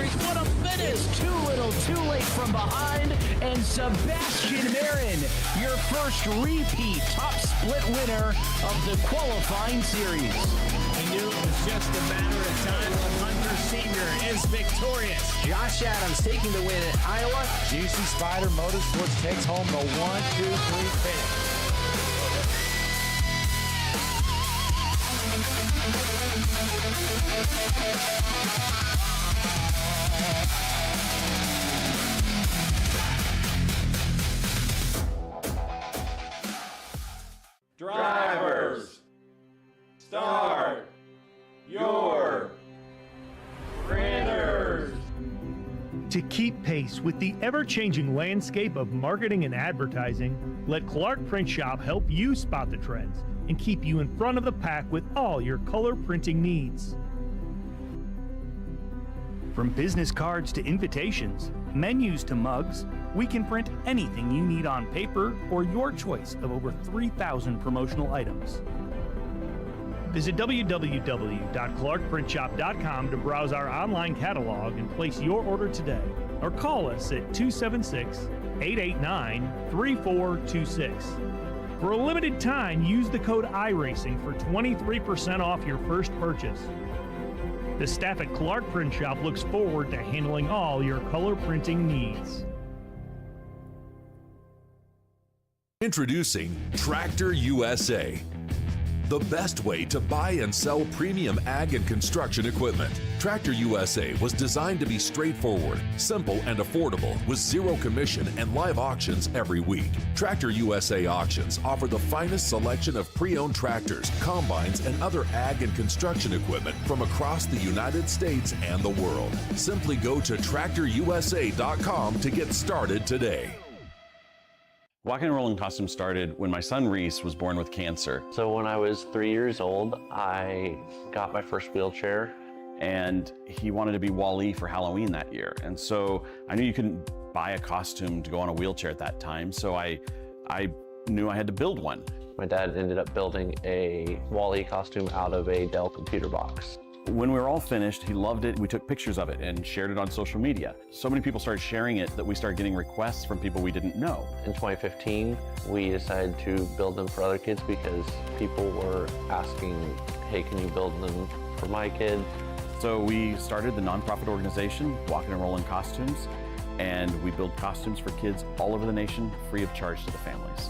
Series. What a finish! Too little, too late from behind. And Sebastian Marin, your first repeat top split winner of the qualifying series. He knew it was just a matter of time. Hunter Sr. is victorious. Josh Adams taking the win at Iowa. GC Spider Motorsports takes home the 1-2-3 finish. Drivers, start your printers. To keep pace with the ever-changing landscape of marketing and advertising, let Clark Print Shop help you spot the trends and keep you in front of the pack with all your color printing needs. From business cards to invitations, menus to mugs, we can print anything you need on paper or your choice of over 3,000 promotional items. Visit www.clarkprintshop.com to browse our online catalog and place your order today, or call us at 276-889-3426. For a limited time, use the code iRacing for 23% off your first purchase. The staff at Clark Print Shop looks forward to handling all your color printing needs. Introducing Tractor USA, the best way to buy and sell premium ag and construction equipment. Tractor USA was designed to be straightforward, simple, and affordable with zero commission and live auctions every week. Tractor USA auctions offer the finest selection of pre-owned tractors, combines, and other ag and construction equipment from across the United States and the world. Simply go to tractorusa.com to get started today. Walking and Rolling Costumes started when my son Reese was born with cancer. So when I was 3 years old, I got my first wheelchair. And he wanted to be Wall-E for Halloween that year. And so I knew you couldn't buy a costume to go on a wheelchair at that time, so I knew I had to build one. My dad ended up building a Wall-E costume out of a Dell computer box. When we were all finished, he loved it. We took pictures of it and shared it on social media. So many people started sharing it that we started getting requests from people we didn't know. In 2015, we decided to build them for other kids because people were asking, hey, can you build them for my kid? So we started the nonprofit organization, Walking and Rolling Costumes, and we build costumes for kids all over the nation, free of charge to the families.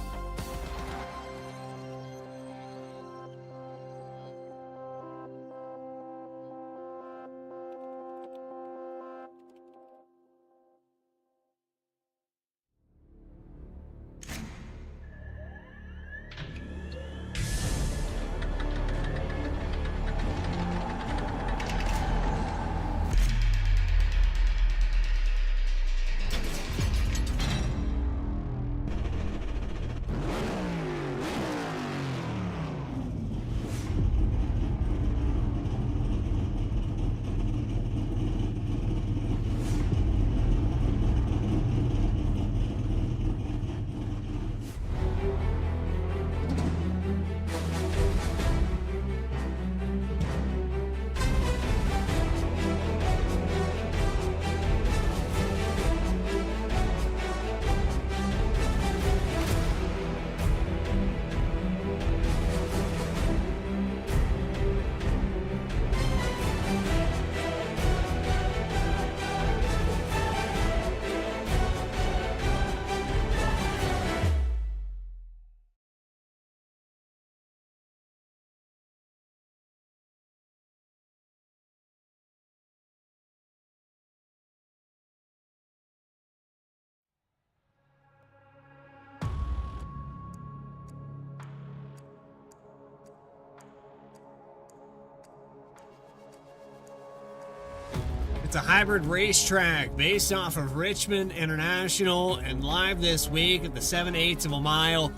It's a hybrid racetrack based off of Richmond International, and live this week at the 7/8 of a mile,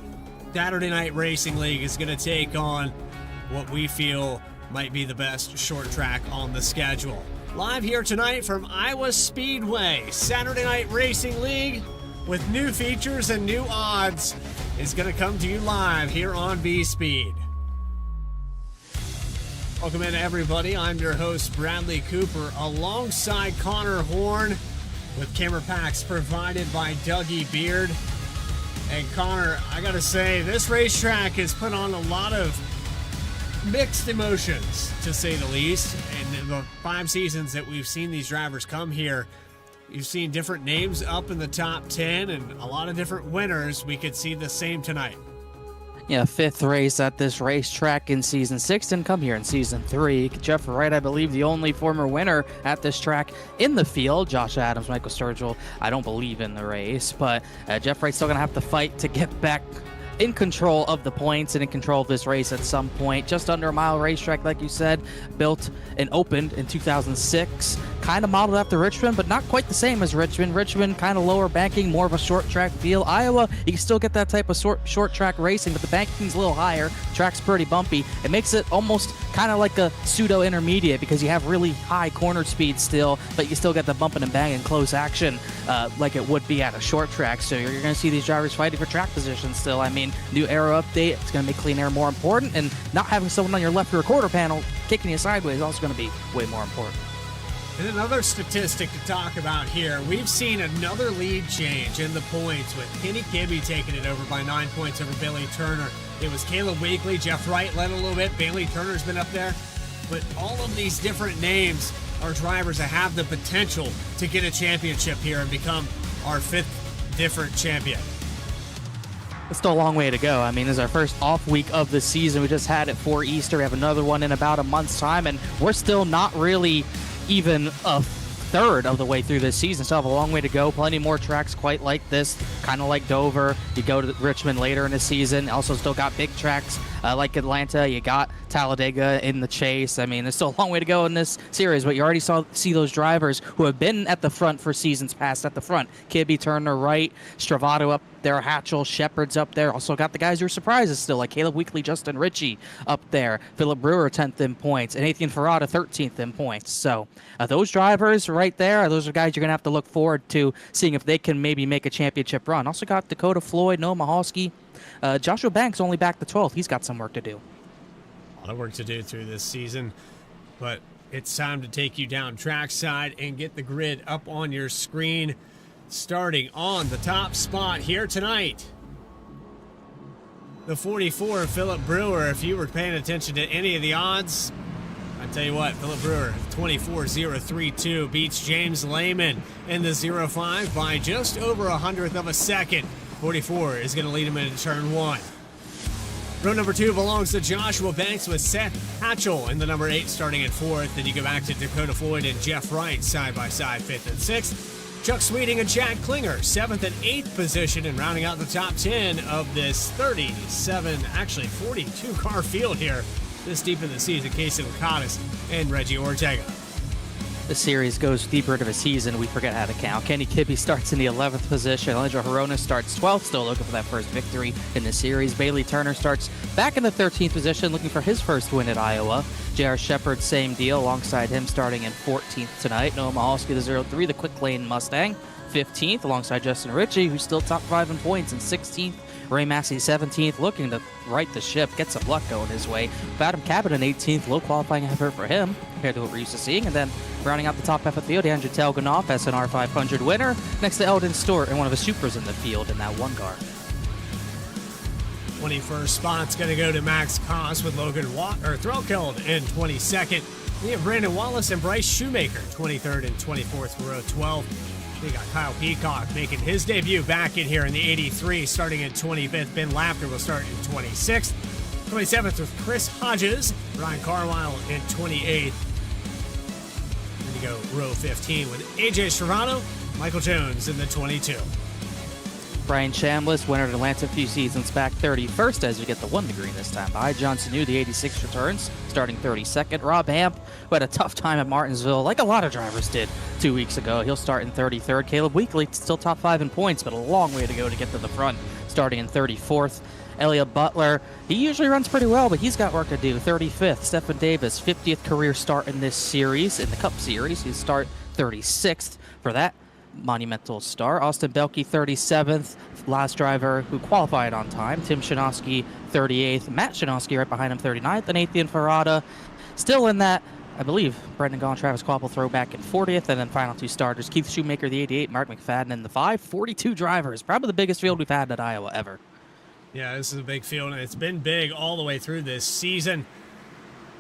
Saturday Night Racing League is going to take on what we feel might be the best short track on the schedule. Live here tonight from Iowa Speedway, Saturday Night Racing League with new features and new odds is going to come to you live here on VSPEED. Welcome in, everybody. I'm your host, Bradley Cooper, alongside Connor Horn, with camera packs provided by Dougie Beard. And Connor, I gotta say, this racetrack has put on a lot of mixed emotions, to say the least. And in the 5 seasons that we've seen these drivers come here, you've seen different names up in the top 10 and a lot of different winners. We could see the same tonight. Yeah, 5th race at this racetrack in Season 6, didn't come here in Season 3. Jeff Wright, I believe, the only former winner at this track in the field. Josh Adams, Michael Sturgill, I don't believe in the race, but Jeff Wright's still going to have to fight to get back in control of the points and in control of this race at some point. Just under a mile racetrack, like you said, built and opened in 2006. Kind of modeled after Richmond, but not quite the same as Richmond. Richmond, kind of lower banking, more of a short track feel. Iowa, you can still get that type of short track racing, but the banking's a little higher. Track's pretty bumpy. It makes it almost kind of like a pseudo intermediate because you have really high corner speed still, but you still get the bumping and banging close action like it would be at a short track. So you're going to see these drivers fighting for track position still. I mean, new aero update, it's going to make clean air more important, and not having someone on your left rear quarter panel kicking you sideways is also going to be way more important. And another statistic to talk about here, we've seen another lead change in the points with Kenny Kibbe taking it over by 9 points over Bailey Turner. It was Caleb Weekly, Jeff Wright led a little bit, Bailey Turner's been up there, but all of these different names are drivers that have the potential to get a championship here and become our 5th different champion. It's still a long way to go. I mean, this is our first off week of the season. We just had it for Easter. We have another one in about a month's time, and we're still not really even a third of the way through this season. Still have a long way to go. Plenty more tracks quite like this, kind of like Dover. You go to Richmond later in the season. Also still got big tracks like Atlanta. You got Talladega in the chase. I mean, there's still a long way to go in this series, but you already see those drivers who have been at the front for seasons past at the front. Kibbe, Turner, Wright, Stravato up there, Hatchell, Shepard's up there. Also got the guys who are surprises still, like Caleb Weekly, Justin Ritchie up there. Philip Brewer, 10th in points, and Nathan Ferrata, 13th in points. So those drivers right there, those are guys you're going to have to look forward to seeing if they can maybe make a championship run. Also got Dakota Floyd, Noah Mahalski. Joshua Banks only back to 12th. He's got some work to do. A lot of work to do through this season, but it's time to take you down trackside and get the grid up on your screen. Starting on the top spot here tonight, the 44, Philip Brewer. If you were paying attention to any of the odds, I tell you what, Philip Brewer, 24.032, beats James Lehman in the 05 by just over 100th of a second. 44 is going to lead him into turn 1. Row number 2 belongs to Joshua Banks with Seth Hatchell in the number 8 starting at 4th. Then you go back to Dakota Floyd and Jeff Wright side by side, 5th and 6th. Chuck Sweeting and Chad Klinger, 7th and 8th position, and rounding out the top 10 of this 42 car field here this deep in the season. Casey Lakatos and Reggie Ortega. The series goes deeper into the season. We forget how to count. Kenny Kibbe starts in the 11th position. Alejandro Hirona starts 12th, still looking for that first victory in the series. Bailey Turner starts back in the 13th position, looking for his first win at Iowa. J.R. Shepard, same deal, alongside him starting in 14th tonight. Noah Mahalski, the 03, the quick lane Mustang, 15th, alongside Justin Ritchie, who's still top 5 in points, and 16th. Ray Massey, 17th, looking to right the ship, get some luck going his way. Adam Cabot in 18th, low qualifying effort for him compared to what we're used to seeing. And then rounding out the top half of the field, Andrew Telganoff, SNR 500 winner, next to Eldon Stewart and one of the supers in the field in that one car. 21st spot's going to go to Max Koss with Logan Threlkeld in 22nd. We have Brandon Wallace and Bryce Shoemaker, 23rd and 24th for row 12. We got Kyle Peacock making his debut back in here in the 83, starting in 25th. Ben Lafter will start in 26th. 27th with Chris Hodges, Ryan Carlisle in 28th. Then you go row 15 with AJ Stravato, Michael Jones in the 22. Brian Chambliss, winner at Atlanta a few seasons back, 31st as we get the 1 degree this time. By Johnson New, the 86 returns, starting 32nd. Rob Hamp, who had a tough time at Martinsville, like a lot of drivers did 2 weeks ago. He'll start in 33rd. Caleb Weekly, still top 5 in points, but a long way to go to get to the front, starting in 34th. Elliot Butler, he usually runs pretty well, but he's got work to do. 35th. Stephen Davis, 50th career start in this series, in the Cup Series. He'll start 36th for that monumental start. Austin Belke, 37th, last driver who qualified on time. Tim Shinosky, 38th. Matt Shinosky right behind him, 39th. And Nathan Ferrata, still in that, I believe, Brendan Gaughan, Travis Quapple throw back in 40th, and then final 2 starters, Keith Shoemaker, the 88, Mark McFadden in the 5, 42 drivers. Probably the biggest field we've had at Iowa ever. Yeah, this is a big field, and it's been big all the way through this season.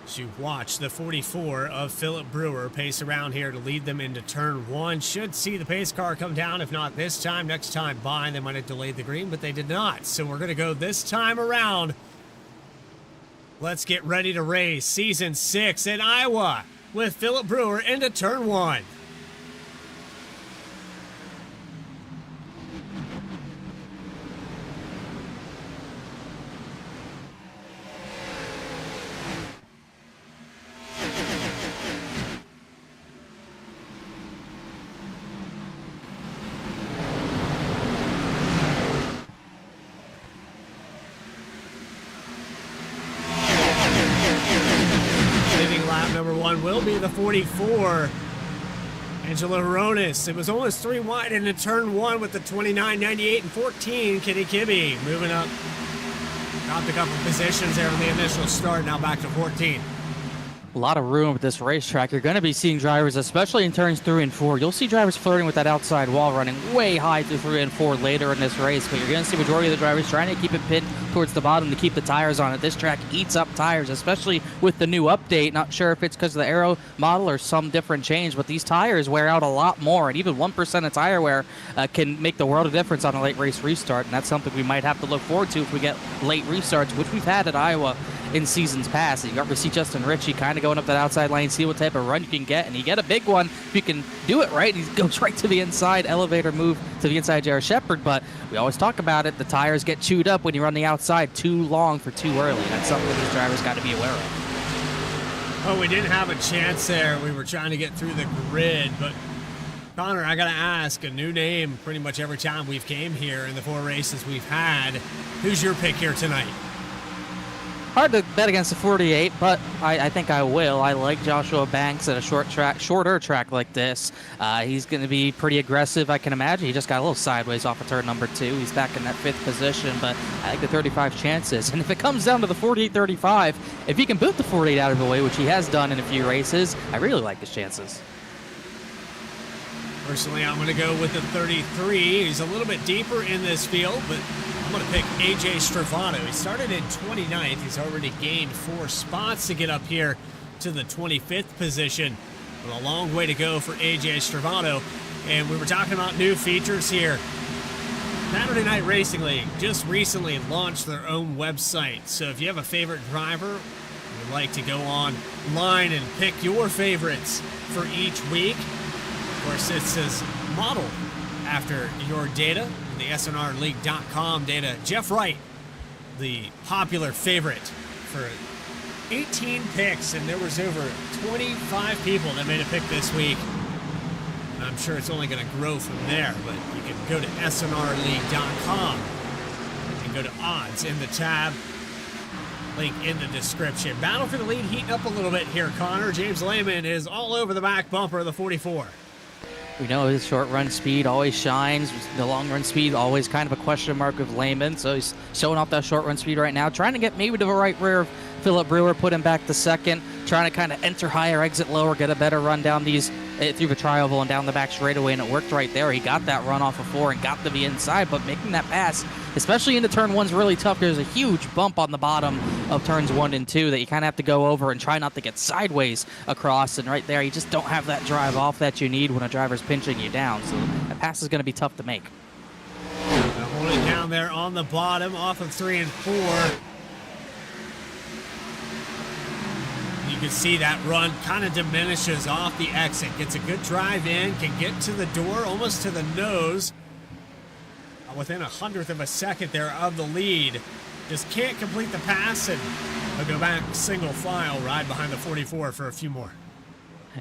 As you watch the 44 of Philip Brewer pace around here to lead them into turn 1. Should see the pace car come down, if not this time, next time by. They might have delayed the green, but they did not. So we're going to go this time around. Let's get ready to race season 6 in Iowa with Philip Brewer into turn 1. Number 1 will be the 44, Angela Hronis. It was almost 3 wide into turn 1 with the 29, 98, and 14. Kitty Kibbe moving up. Dropped a couple positions there on the initial start. Now back to 14. A lot of room with this racetrack. You're going to be seeing drivers, especially in turns 3 and 4. You'll see drivers flirting with that outside wall, running way high through 3 and 4 later in this race. But you're going to see majority of the drivers trying to keep it pinned towards the bottom to keep the tires on it. This track eats up tires, especially with the new update. Not sure if it's because of the aero model or some different change, but these tires wear out a lot more. And even 1% of tire wear can make the world of difference on a late race restart. And that's something we might have to look forward to if we get late restarts, which we've had at Iowa in seasons past. You ever see Justin Ritchie kind of going up that outside lane, see what type of run you can get, and you get a big one if you can do it right. He goes right to the inside, elevator move to the inside Jared Shepard, but we always talk about it. The tires get chewed up when you run the outside too long for too early. That's something these drivers got to be aware of. Oh, we didn't have a chance there. We were trying to get through the grid, but Connor, I got to ask, a new name pretty much every time we've came here in the 4 races we've had. Who's your pick here tonight? Hard to bet against the 48, but I think I will. I like Joshua Banks at a shorter track like this. He's going to be pretty aggressive, I can imagine. He just got a little sideways off of turn number 2. He's back in that 5th position, but I like the 35 chances. And if it comes down to the 48-35, if he can boot the 48 out of the way, which he has done in a few races, I really like his chances. Personally, I'm going to go with the 33. He's a little bit deeper in this field, but I'm going to pick AJ Stravato. He started in 29th. He's already gained 4 spots to get up here to the 25th position. But a long way to go for AJ Stravato. And we were talking about new features here. Saturday Night Racing League just recently launched their own website. So if you have a favorite driver, you would like to go online and pick your favorites for each week. Of course, it says modeled after your data, the SNRleague.com data. Jeff Wright, the popular favorite for 18 picks, and there was over 25 people that made a pick this week. And I'm sure it's only going to grow from there, but you can go to SNRleague.com and go to odds in the tab. Link in the description. Battle for the lead heating up a little bit here, Connor. James Lehman is all over the back bumper of the 44. We know his short run speed always shines. The long run speed always kind of a question mark with Lehman. So he's showing off that short run speed right now, trying to get maybe to the right rear of Philip Brewer, put him back to second, trying to kind of enter higher, exit lower, get a better run down these through the tri-oval and down the back straightaway, and it worked right there. He got that run off of 4 and got to the inside, but making that pass, especially into turn 1, is really tough. There's a huge bump on the bottom of turns 1 and 2 that you kind of have to go over and try not to get sideways across, and right there you just don't have that drive off that you need when a driver's pinching you down, so that pass is going to be tough to make. Hold it down there on the bottom off of 3 and 4. You can see that run kind of diminishes off the exit. Gets a good drive in, can get to the door, almost to the nose. Within 100th of a second there of the lead. Just can't complete the pass, and he'll go back single file, ride behind the 44 for a few more.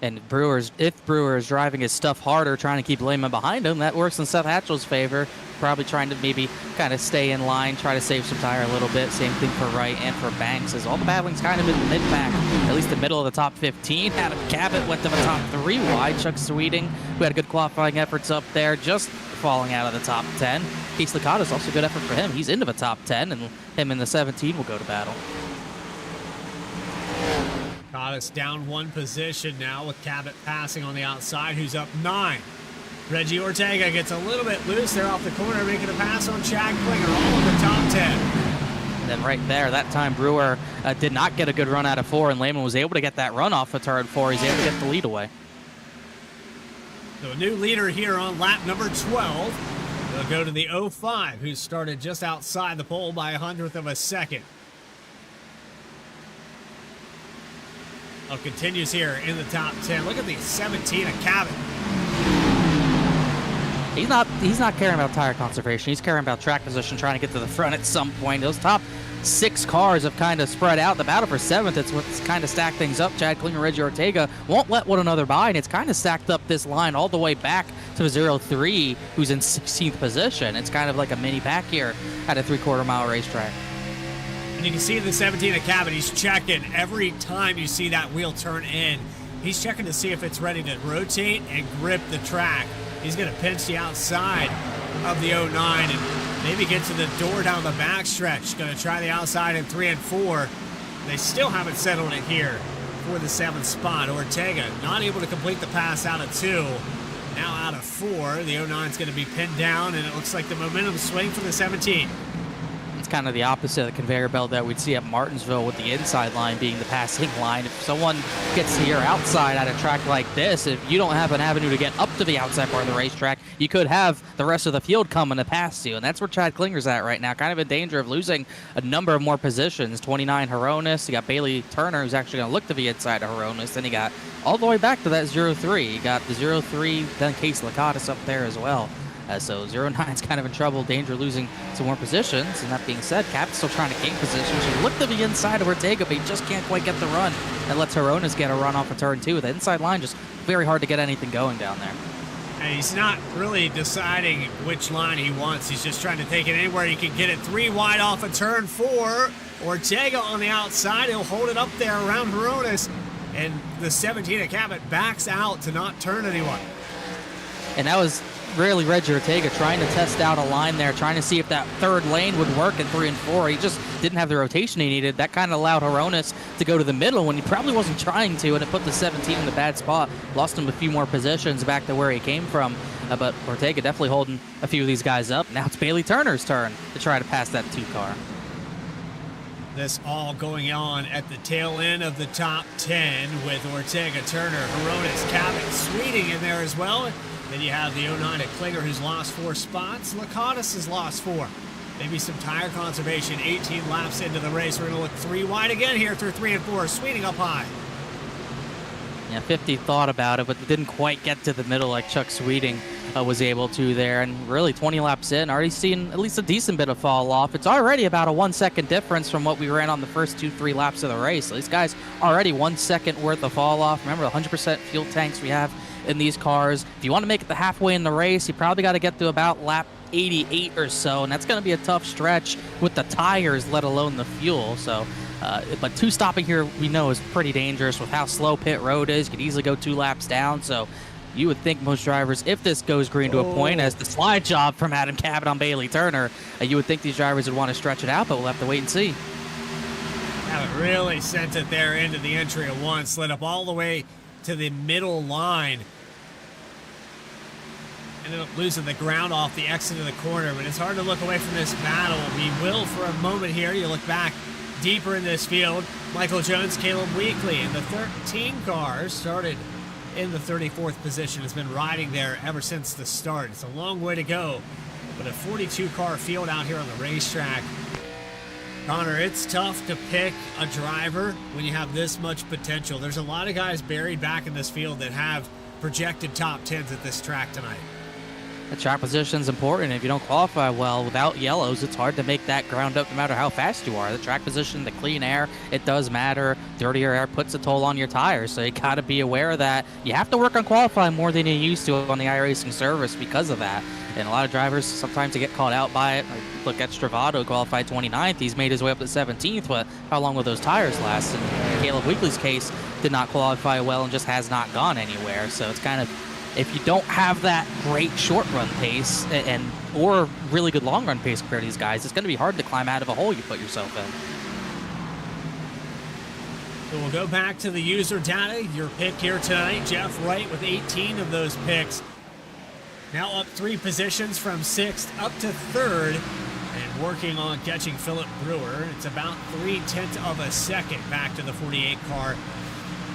And if Brewer is driving his stuff harder, trying to keep Lehman behind him, that works in Seth Hatchell's favor. Probably trying to maybe kind of stay in line, try to save some tire a little bit. Same thing for Wright and for Banks, as all the battling's kind of in the mid-pack, at least the middle of the top 15. Adam Cabot went to the top 3 wide. Chuck Sweeting, who had good qualifying efforts up there, just falling out of the top 10. Case Licata's also a good effort for him. He's into the top 10, and him in the 17 will go to battle. Cottis down one position now with Cabot passing on the outside, who's up 9. Reggie Ortega gets a little bit loose there off the corner, making a pass on Chad Klinger, all in the top 10. And then right there, that time Brewer did not get a good run out of 4, and Lehman was able to get that run off of turn 4. He's able to get the lead away. So a new leader here on lap number 12. They'll go to the 05, who started just outside the pole by 100th of a second. Continues here in the top 10. Look at the 17 of Cabot. He's not caring about tire conservation. He's caring about track position, trying to get to the front at some point. Those top 6 cars have kind of spread out. The battle for 7th, it's what's kind of stacked things up. Chad Klinger, Reggie Ortega won't let one another by, and it's kind of stacked up this line all the way back to 03, who's in 16th position. It's kind of like a mini pack here at a 3/4 mile racetrack. And you can see the 17 of Cabot, he's checking every time you see that wheel turn in. He's checking to see if it's ready to rotate and grip the track. He's going to pinch the outside of the 09 and maybe get to the door down the backstretch. Going to try the outside in 3 and 4. They still haven't settled it here for the 7th spot. Ortega not able to complete the pass out of 2. Now out of 4. The 09 is going to be pinned down, and it looks like the momentum swing for the 17. It's kind of the opposite of the conveyor belt that we'd see at Martinsville, with the inside line being the passing line. If someone gets to your outside at a track like this, if you don't have an avenue to get up to the outside part of the racetrack, you could have the rest of the field coming to pass you. And that's where Chad Klinger's at right now, kind of in danger of losing a number of more positions. 29 Hronis, you got Bailey Turner, who's actually going to look to the inside of Hronis. Then you got all the way back to that 03. You got the 03, then Case Lakatos up there as well. So 09's kind of in trouble, danger of losing some more positions. And that being said, Cap's still trying to gain position. She looked to the inside of Ortega, but he just can't quite get the run. And lets Hronis get a run off of turn 2. The inside line just very hard to get anything going down there. And he's not really deciding which line he wants. He's just trying to take it anywhere he can get it. 3 wide off of turn 4. Ortega on the outside. He'll hold it up there around Hronis. And the 17 of Cabot backs out to not turn anyone. And that was really Reggie Ortega trying to test out a line there, trying to see if that third lane would work in 3 and 4. He just didn't have the rotation he needed. That kind of allowed Hronis to go to the middle when he probably wasn't trying to, and it put the 17 in the bad spot. Lost him a few more positions back to where he came from. But Ortega definitely holding a few of these guys up. Now it's Bailey Turner's turn to try to pass that 2 car. This all going on at the tail end of the top 10 with Ortega, Turner, Hronis, Cabot, Sweeting in there as well. Then you have the 09 at Klinger, who's lost 4 spots. Lakatos has lost 4. Maybe some tire conservation. 18 laps into the race. We're going to look 3 wide again here through 3 and 4. Sweeting up high. Yeah, 50 thought about it, but didn't quite get to the middle like Chuck Sweeting was able to there. And really 20 laps in, already seen at least a decent bit of fall off. It's already about a 1 second difference from what we ran on the first 2-3 laps of the race. So these guys already 1 second worth of fall off. Remember, 100% fuel tanks we have in these cars. If you want to make it the halfway in the race, you probably got to get to about lap 88 or so, and that's going to be a tough stretch with the tires, let alone the fuel. So, but 2 stopping here we know is pretty dangerous with how slow pit road is. You could easily go 2 laps down. So you would think most drivers, if this goes green to a point, as the slide job from Adam Cabot on Bailey Turner, you would think these drivers would want to stretch it out, but we'll have to wait and see. Cabot really sent it there into the entry at once, slid up all the way to the middle line. Ended up losing the ground off the exit of the corner, but it's hard to look away from this battle. We will for a moment here. You look back deeper in this field. Michael Jones, Caleb Weekly, and the 13 cars started in the 34th position, has been riding there ever since the start. It's a long way to go, but a 42-car field out here on the racetrack. Connor, it's tough to pick a driver when you have this much potential. There's a lot of guys buried back in this field that have projected top 10s at this track tonight. The track position is important. If you don't qualify well without yellows, it's hard to make that ground up no matter how fast you are. The track position, the clean air, it does matter. Dirtier air puts a toll on your tires, so you got to be aware of that. You have to work on qualifying more than you used to on the iRacing service because of that. And a lot of drivers, sometimes they get caught out by it. Look at Stravato, qualified 29th. He's made his way up to 17th, but how long will those tires last? And in Caleb Weekly's case, did not qualify well and just has not gone anywhere. So it's kind of, if you don't have that great short run pace or really good long run pace compared to these guys, it's going to be hard to climb out of a hole you put yourself in. So we'll go back to the user data. Your pick here tonight, Jeff Wright with 18 of those picks. Now up 3 positions from 6th up to 3rd and working on catching Philip Brewer. It's about 0.3 of a second back to the 48 car.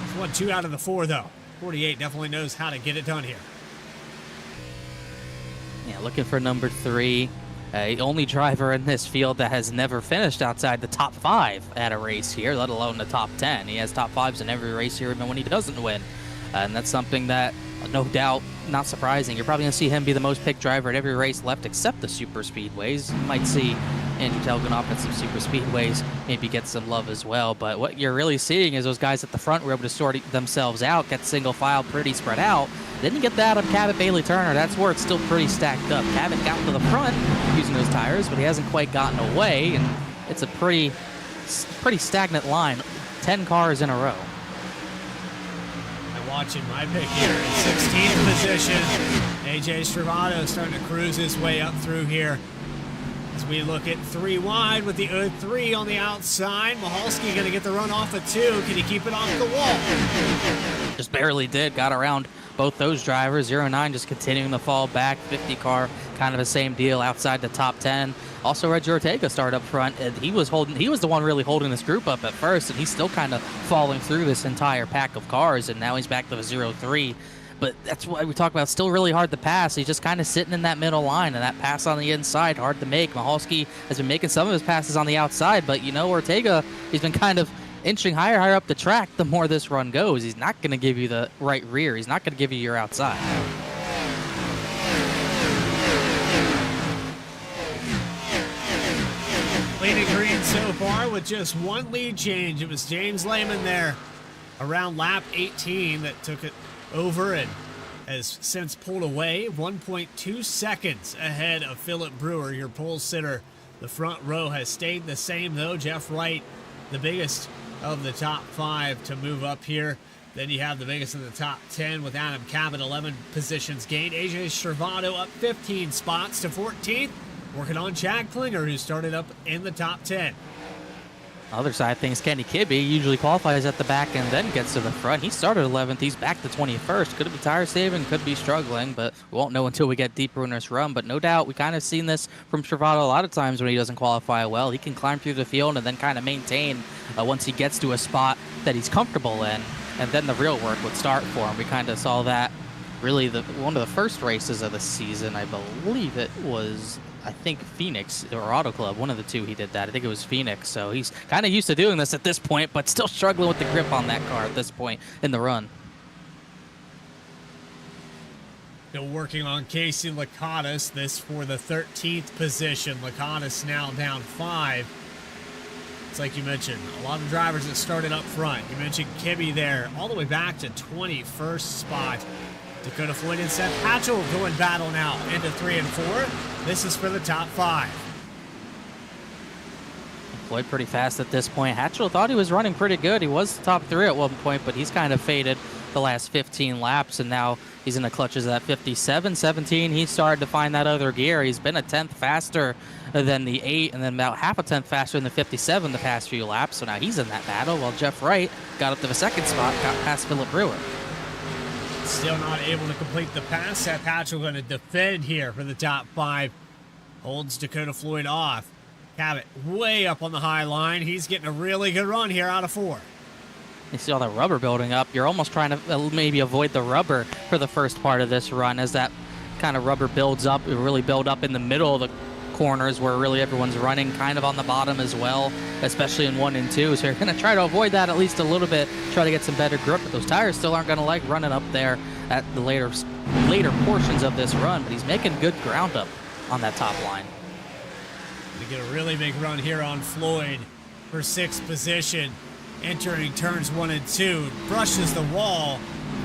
He's won 2 out of the 4 though. 48 definitely knows how to get it done here. Yeah, looking for number 3. Only driver in this field that has never finished outside the top 5 at a race here, let alone the top 10. He has top 5s in every race here, even when he doesn't win. And that's something that, no doubt, not surprising. You're probably going to see him be the most picked driver at every race left except the super speedways. You might see Andrew Telganoff at some super speedways maybe get some love as well. But what you're really seeing is those guys at the front were able to sort themselves out, get single file pretty spread out. Didn't get that on Cabot Bailey Turner. That's where it's still pretty stacked up. Cabot got to the front using those tires, but he hasn't quite gotten away, and it's a pretty stagnant line. 10 cars in a row. Watching my pick here in 16th position. AJ Stravado starting to cruise his way up through here. As we look at 3 wide with the 03 on the outside. Mahalski going to get the run off of 2. Can he keep it off the wall? Just barely did. Got around both those drivers. 09 just continuing to fall back. 50 car, kind of the same deal outside the top 10. Also, Reggie Ortega started up front, and he was the one really holding this group up at first, and he's still kind of falling through this entire pack of cars, and now he's back to the 03. But that's why we talk about still really hard to pass. He's just kind of sitting in that middle line, and that pass on the inside, hard to make. Mahalski has been making some of his passes on the outside, but Ortega, he's been kind of inching higher up the track the more this run goes. He's not going to give you the right rear. He's not going to give you your outside. Leading green so far with just 1 lead change. It was James Lehman there around lap 18 that took it over and has since pulled away. 1.2 seconds ahead of Philip Brewer, your pole sitter. The front row has stayed the same though. Jeff Wright, the biggest of the top 5 to move up here. Then you have the biggest in the top 10 with Adam Cabot, 11 positions gained. AJ Stravado up 15 spots to 14th. Working on Chad Klinger, who started up in the top 10. Other side of things, Kenny Kibbe usually qualifies at the back and then gets to the front. He started 11th. He's back to 21st. Could be tire saving, could be struggling, but we won't know until we get deeper in this run. But no doubt, we kind of seen this from Stravado a lot of times when he doesn't qualify well. He can climb through the field and then kind of maintain once he gets to a spot that he's comfortable in, and then the real work would start for him. We kind of saw that really one of the first races of the season. I believe it was, I think, Phoenix or Auto Club, one of the two he did that. I think it was Phoenix. So he's kind of used to doing this at this point, but still struggling with the grip on that car at this point in the run. Still working on Casey Lakatos, this for the 13th position. Lakatos now down 5. It's like you mentioned, a lot of drivers that started up front. You mentioned Kibbe there, all the way back to 21st spot. Dakota Floyd and Seth Hatchell going battle now into 3 and 4. This is for the top 5. Floyd pretty fast at this point. Hatchell thought he was running pretty good. He was top 3 at one point, but he's kind of faded the last 15 laps, and now he's in the clutches at 57, 17. He started to find that other gear. He's been a 10th faster than the 8, and then about half a 10th faster than the 57 the past few laps. So now he's in that battle, while Jeff Wright got up to the 2nd spot, got past Philip Brewer. Still not able to complete the pass. Seth Hatchell going to defend here for the top 5. Holds Dakota Floyd off. Cabot way up on the high line. He's getting a really good run here out of 4. You see all that rubber building up. You're almost trying to maybe avoid the rubber for the first part of this run. As that kind of rubber builds up, it really build up in the middle of the corners where really everyone's running, kind of on the bottom as well, especially in 1 and 2. So you're going to try to avoid that at least a little bit, try to get some better grip. But those tires still aren't going to like running up there at the later portions of this run. But he's making good ground up on that top line. To get a really big run here on Floyd for 6th position. Entering turns 1 and 2, brushes the wall.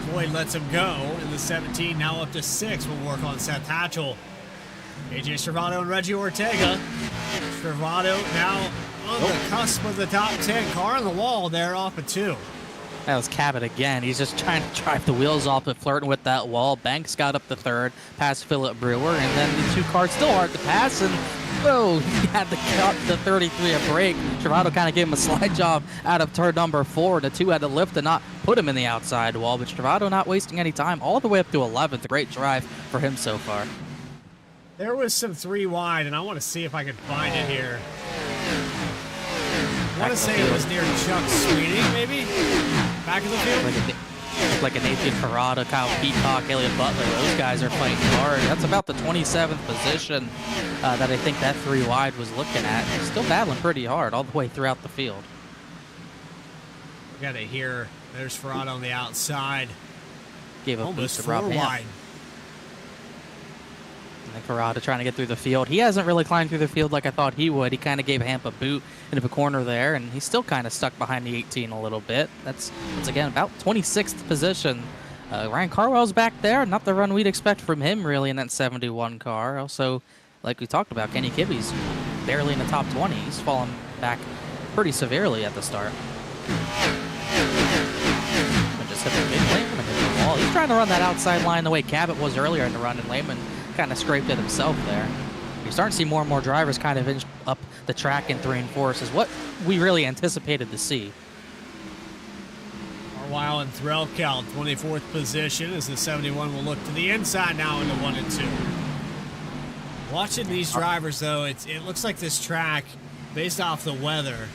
Floyd lets him go, and the 17 now up to 6 will work on Seth Hatchell. AJ Stravado and Reggie Ortega. Stravado now on the cusp of the top 10. Car on the wall there off of 2. That was Cabot again. He's just trying to drive the wheels off but flirting with that wall. Banks got up to third, past Philip Brewer, and then the two cars still hard to pass, and whoa, he had to cut the 33 a break. Travato kind of gave him a slide job out of turn number 4. The two had to lift and not put him in the outside wall, but Travato not wasting any time all the way up to 11th. A great drive for him so far. There was some 3 wide, and I want to see if I can find it here. I want to say it was near Chuck Sweeney, maybe? Back of the field? Like a Nathan Ferrata, Kyle Peacock, Elliott Butler. Those guys are fighting hard. That's about the 27th position that I think that 3 wide was looking at. Still battling pretty hard all the way throughout the field. We got to hear. There's Ferrata on the outside. Gave a almost boost to 4 Rob Ham. wide. And Ferrata trying to get through the field. He hasn't really climbed through the field like I thought he would. He kind of gave Hamp a boot into the corner there, and he's still kind of stuck behind the 18 a little bit. That's, once again, about 26th position. Ryan Carwell's back there. Not the run we'd expect from him, really, in that 71 car. Also, like we talked about, Kenny Kibbe's barely in the top 20. He's fallen back pretty severely at the start. And just hit the big Lehman and hit the wall. He's trying to run that outside line the way Cabot was earlier in the run, and Lehman kind of scraped it himself there. You're starting to see more and more drivers kind of inch up the track in 3 and 4. This is what we really anticipated to see. Carlisle and Threlkeld, 24th position as the 71 will look to the inside now into 1 and 2. Watching these drivers, though, it looks like this track, based off the weather,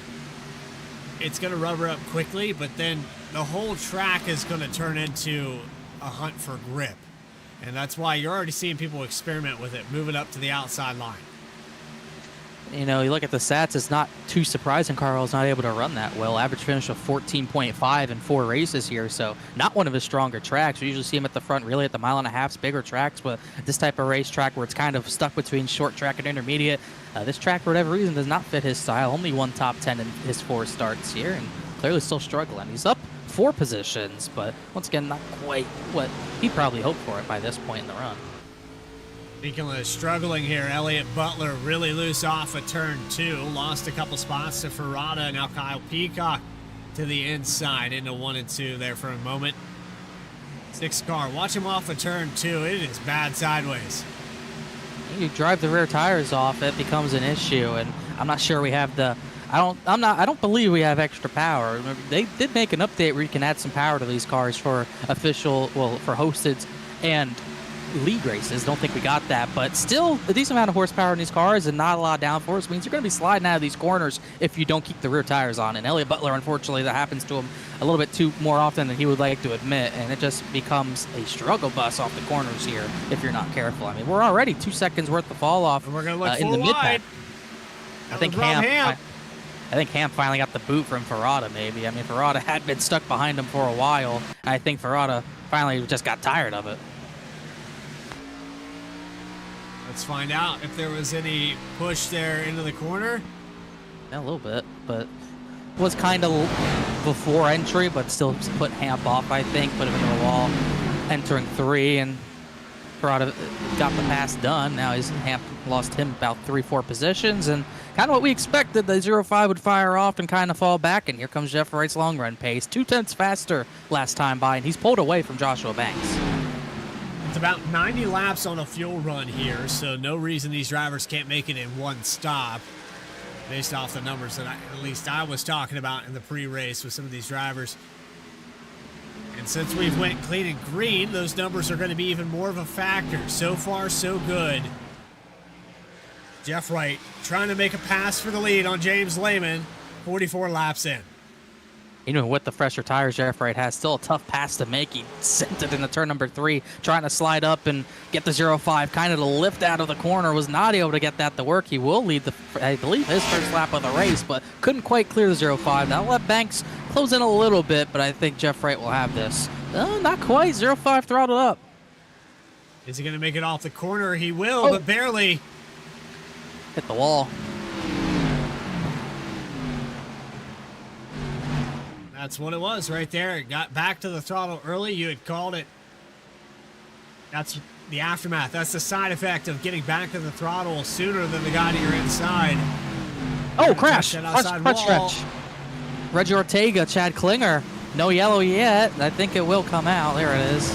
it's going to rubber up quickly, but then the whole track is going to turn into a hunt for grip. And that's why you're already seeing people experiment with it, moving up to the outside line. You know, you look at the stats, it's not too surprising Carl's not able to run that well. Average finish of 14.5 in 4 races here, so not one of his stronger tracks. We usually see him at the front, really at the 1.5 miles, bigger tracks, but this type of racetrack where it's kind of stuck between short track and intermediate, this track, for whatever reason, does not fit his style. Only 1 top 10 in his 4 starts here, and clearly still struggling. He's up 4 positions, but once again, not quite what he probably hoped for it by this point in the run. Speaking of struggling here, Elliott Butler really loose off of turn 2. Lost a couple spots to Ferrata. Now Kyle Peacock to the inside into 1 and 2 there for a moment. 6 car. Watch him off of turn 2. It is bad sideways. You drive the rear tires off, it becomes an issue, and I'm not sure we have the. I don't believe we have extra power. They did make an update where you can add some power to these cars for for hosted and league races. Don't think we got that, but still a decent amount of horsepower in these cars and not a lot of downforce means you're going to be sliding out of these corners if you don't keep the rear tires on. And Elliott Butler, unfortunately, that happens to him a little bit too more often than he would like to admit, and it just becomes a struggle bus off the corners here if you're not careful. I mean, we're already 2 seconds worth of fall off and we're going to look in the mid-pack. I think Hamp finally got the boot from Ferrata, maybe. I mean, Ferrata had been stuck behind him for a while, and I think Ferrata finally just got tired of it. Let's find out if there was any push there into the corner. Yeah, a little bit, but it was kind of before entry, but still put Hamp off, I think, put him into the wall, entering 3, and Ferrata got the pass done. Now Hamp lost him about 3-4 positions, and kind of what we expected, the 0.5 would fire off and kind of fall back, and here comes Jeff Wright's long run pace. 2/10 faster last time by, and he's pulled away from Joshua Banks. It's about 90 laps on a fuel run here, so no reason these drivers can't make it in 1 stop, based off the numbers that at least I was talking about in the pre-race with some of these drivers. And since we've went clean and green, those numbers are going to be even more of a factor. So far, so good. Jeff Wright trying to make a pass for the lead on James Lehman, 44 laps in. Even with the fresher tires Jeff Wright has, still a tough pass to make. He sent it into turn number 3, trying to slide up and get the 0.5, kind of to lift out of the corner. Was not able to get that to work. He will lead I believe, his first lap of the race, but couldn't quite clear the 0.5. That'll let Banks close in a little bit, but I think Jeff Wright will have this. Not quite. 0.5 throttled up. Is he going to make it off the corner? He will, but barely. Hit the wall. That's what it was right there. It got back to the throttle early. You had called it. That's the aftermath. That's the side effect of getting back to the throttle sooner than the guy to your inside. Oh, crash. Front stretch. Reggie Ortega, Chad Klinger No yellow yet. I think it will come out. There it is.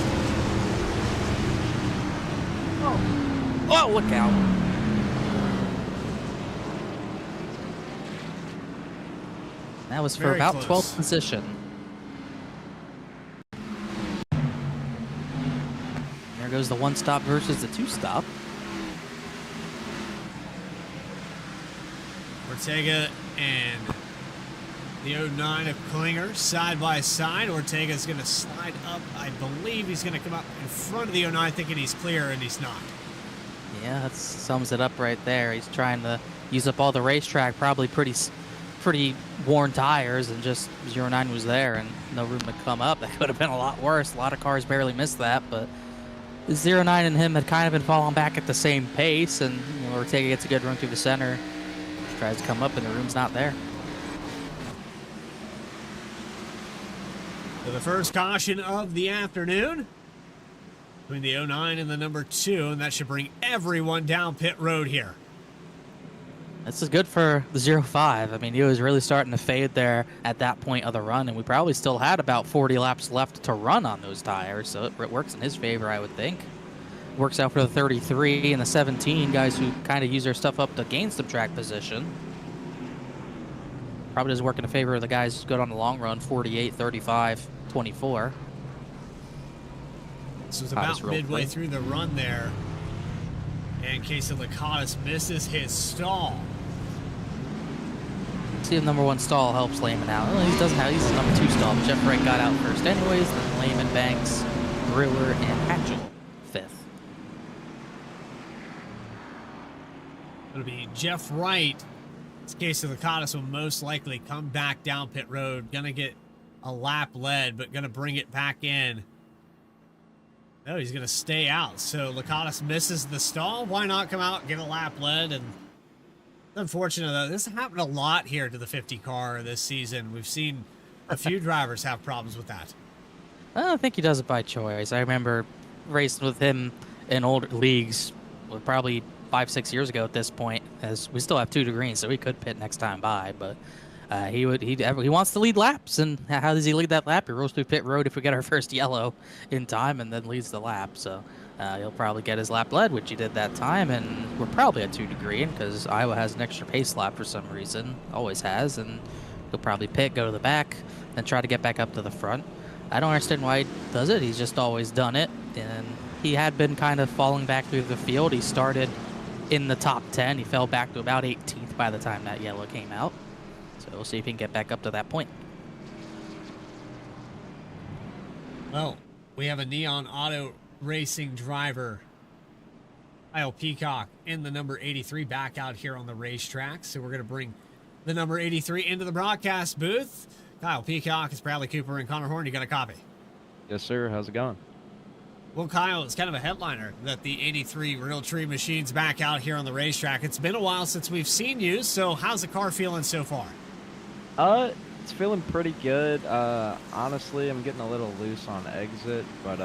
Oh, look out. That was for Very about close. 12th position. There goes the one stop versus the two stop. Ortega and the 09 of Klinger side by side. Ortega's going to slide up. I believe he's going to come up in front of the 09 thinking he's clear, and he's not. Yeah, that sums it up right there. He's trying to use up all the racetrack, probably pretty worn tires, and just 09 was there and no room to come up. That could have been a lot worse. A lot of cars barely missed that, but 09 and him had kind of been falling back at the same pace, and Ortega gets a good run through the center. Tries to come up, and the room's not there. So the first caution of the afternoon between the 09 and the number 2, and that should bring everyone down pit road here. This is good for the 05. I mean, he was really starting to fade there at that point of the run, and we probably still had about 40 laps left to run on those tires, so it works in his favor, I would think. Works out for the 33 and the 17, guys who kind of use their stuff up to gain some track position. Probably does work in favor of the guys who go on the long run, 48, 35, 24. This was about midway through the run there, and Casey Lakatos misses his stall. See, the number 1 stall helps Lehman out. Well, he doesn't have, he's the number 2 stall, but Jeff Wright got out first anyways, then Lehman, Banks, Brewer, and Hatchell 5th. It'll be Jeff Wright. Casey Lakatos will most likely come back down pit road. Gonna get a lap led, but gonna bring it back in. No, he's gonna stay out. So Lakatos misses the stall. Why not come out and get a lap led? And unfortunate though, this happened a lot here to the 50 car this season. We've seen a few drivers have problems with that. I don't think he does it by choice. I remember racing with him in older leagues, probably 5-6 years ago at this point, as we still have 2 degrees, so we could pit next time by, but he wants to lead laps. And how does he lead that lap? He rolls through pit road if we get our first yellow in time, and then leads the lap. So he'll probably get his lap led, which he did that time, and we're probably at 2 degrees because Iowa has an extra pace lap for some reason, always has, and he'll probably pit, go to the back, then try to get back up to the front. I don't understand why he does it. He's just always done it, and he had been kind of falling back through the field. He started in the top 10. He fell back to about 18th by the time that yellow came out. So we'll see if he can get back up to that point. Well, we have a Neon Auto Racing driver, Kyle Peacock, in the number 83 back out here on the racetrack. So we're going to bring the number 83 into the broadcast booth. Kyle Peacock, it's Bradley Cooper and Connor Horn. You got a copy? Yes, sir. How's it going? Well, Kyle, it's kind of a headliner that the 83 Real Tree Machine's back out here on the racetrack. It's been a while since we've seen you, so how's the car feeling so far? It's feeling pretty good. Honestly, I'm getting a little loose on exit, but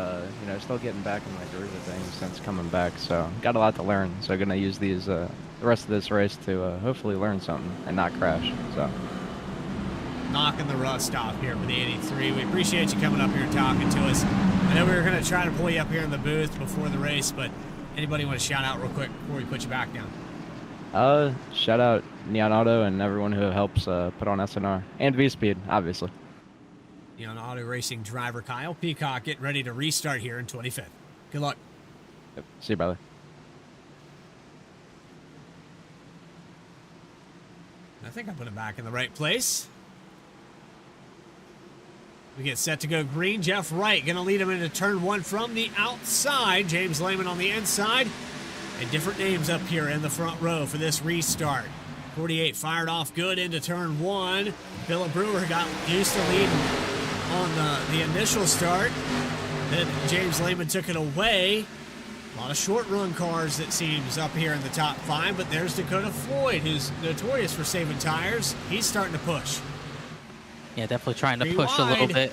still getting back in my groove of things since coming back. So got a lot to learn. So gonna use these the rest of this race to hopefully learn something and not crash. So knocking the rust off here for the 83. We appreciate you coming up here and talking to us. I know we were going to try to pull you up here in the booth before the race, but anybody want to shout out real quick before we put you back down? Shout out Neon Auto and everyone who helps put on SNR and VSPEED, obviously. Neon Auto Racing driver Kyle Peacock getting ready to restart here in 25th. Good luck. Yep. See you, brother. I think I put him back in the right place. We get set to go green. Jeff Wright going to lead him into turn 1 from the outside. James Lehman on the inside. And different names up here in the front row for this restart. 48 fired off good into turn 1. Philip Brewer got used to leading on the initial start. Then James Lehman took it away. A lot of short run cars, it seems, up here in the top 5. But there's Dakota Floyd, who's notorious for saving tires. He's starting to push. Yeah, definitely trying to push wide. a little bit,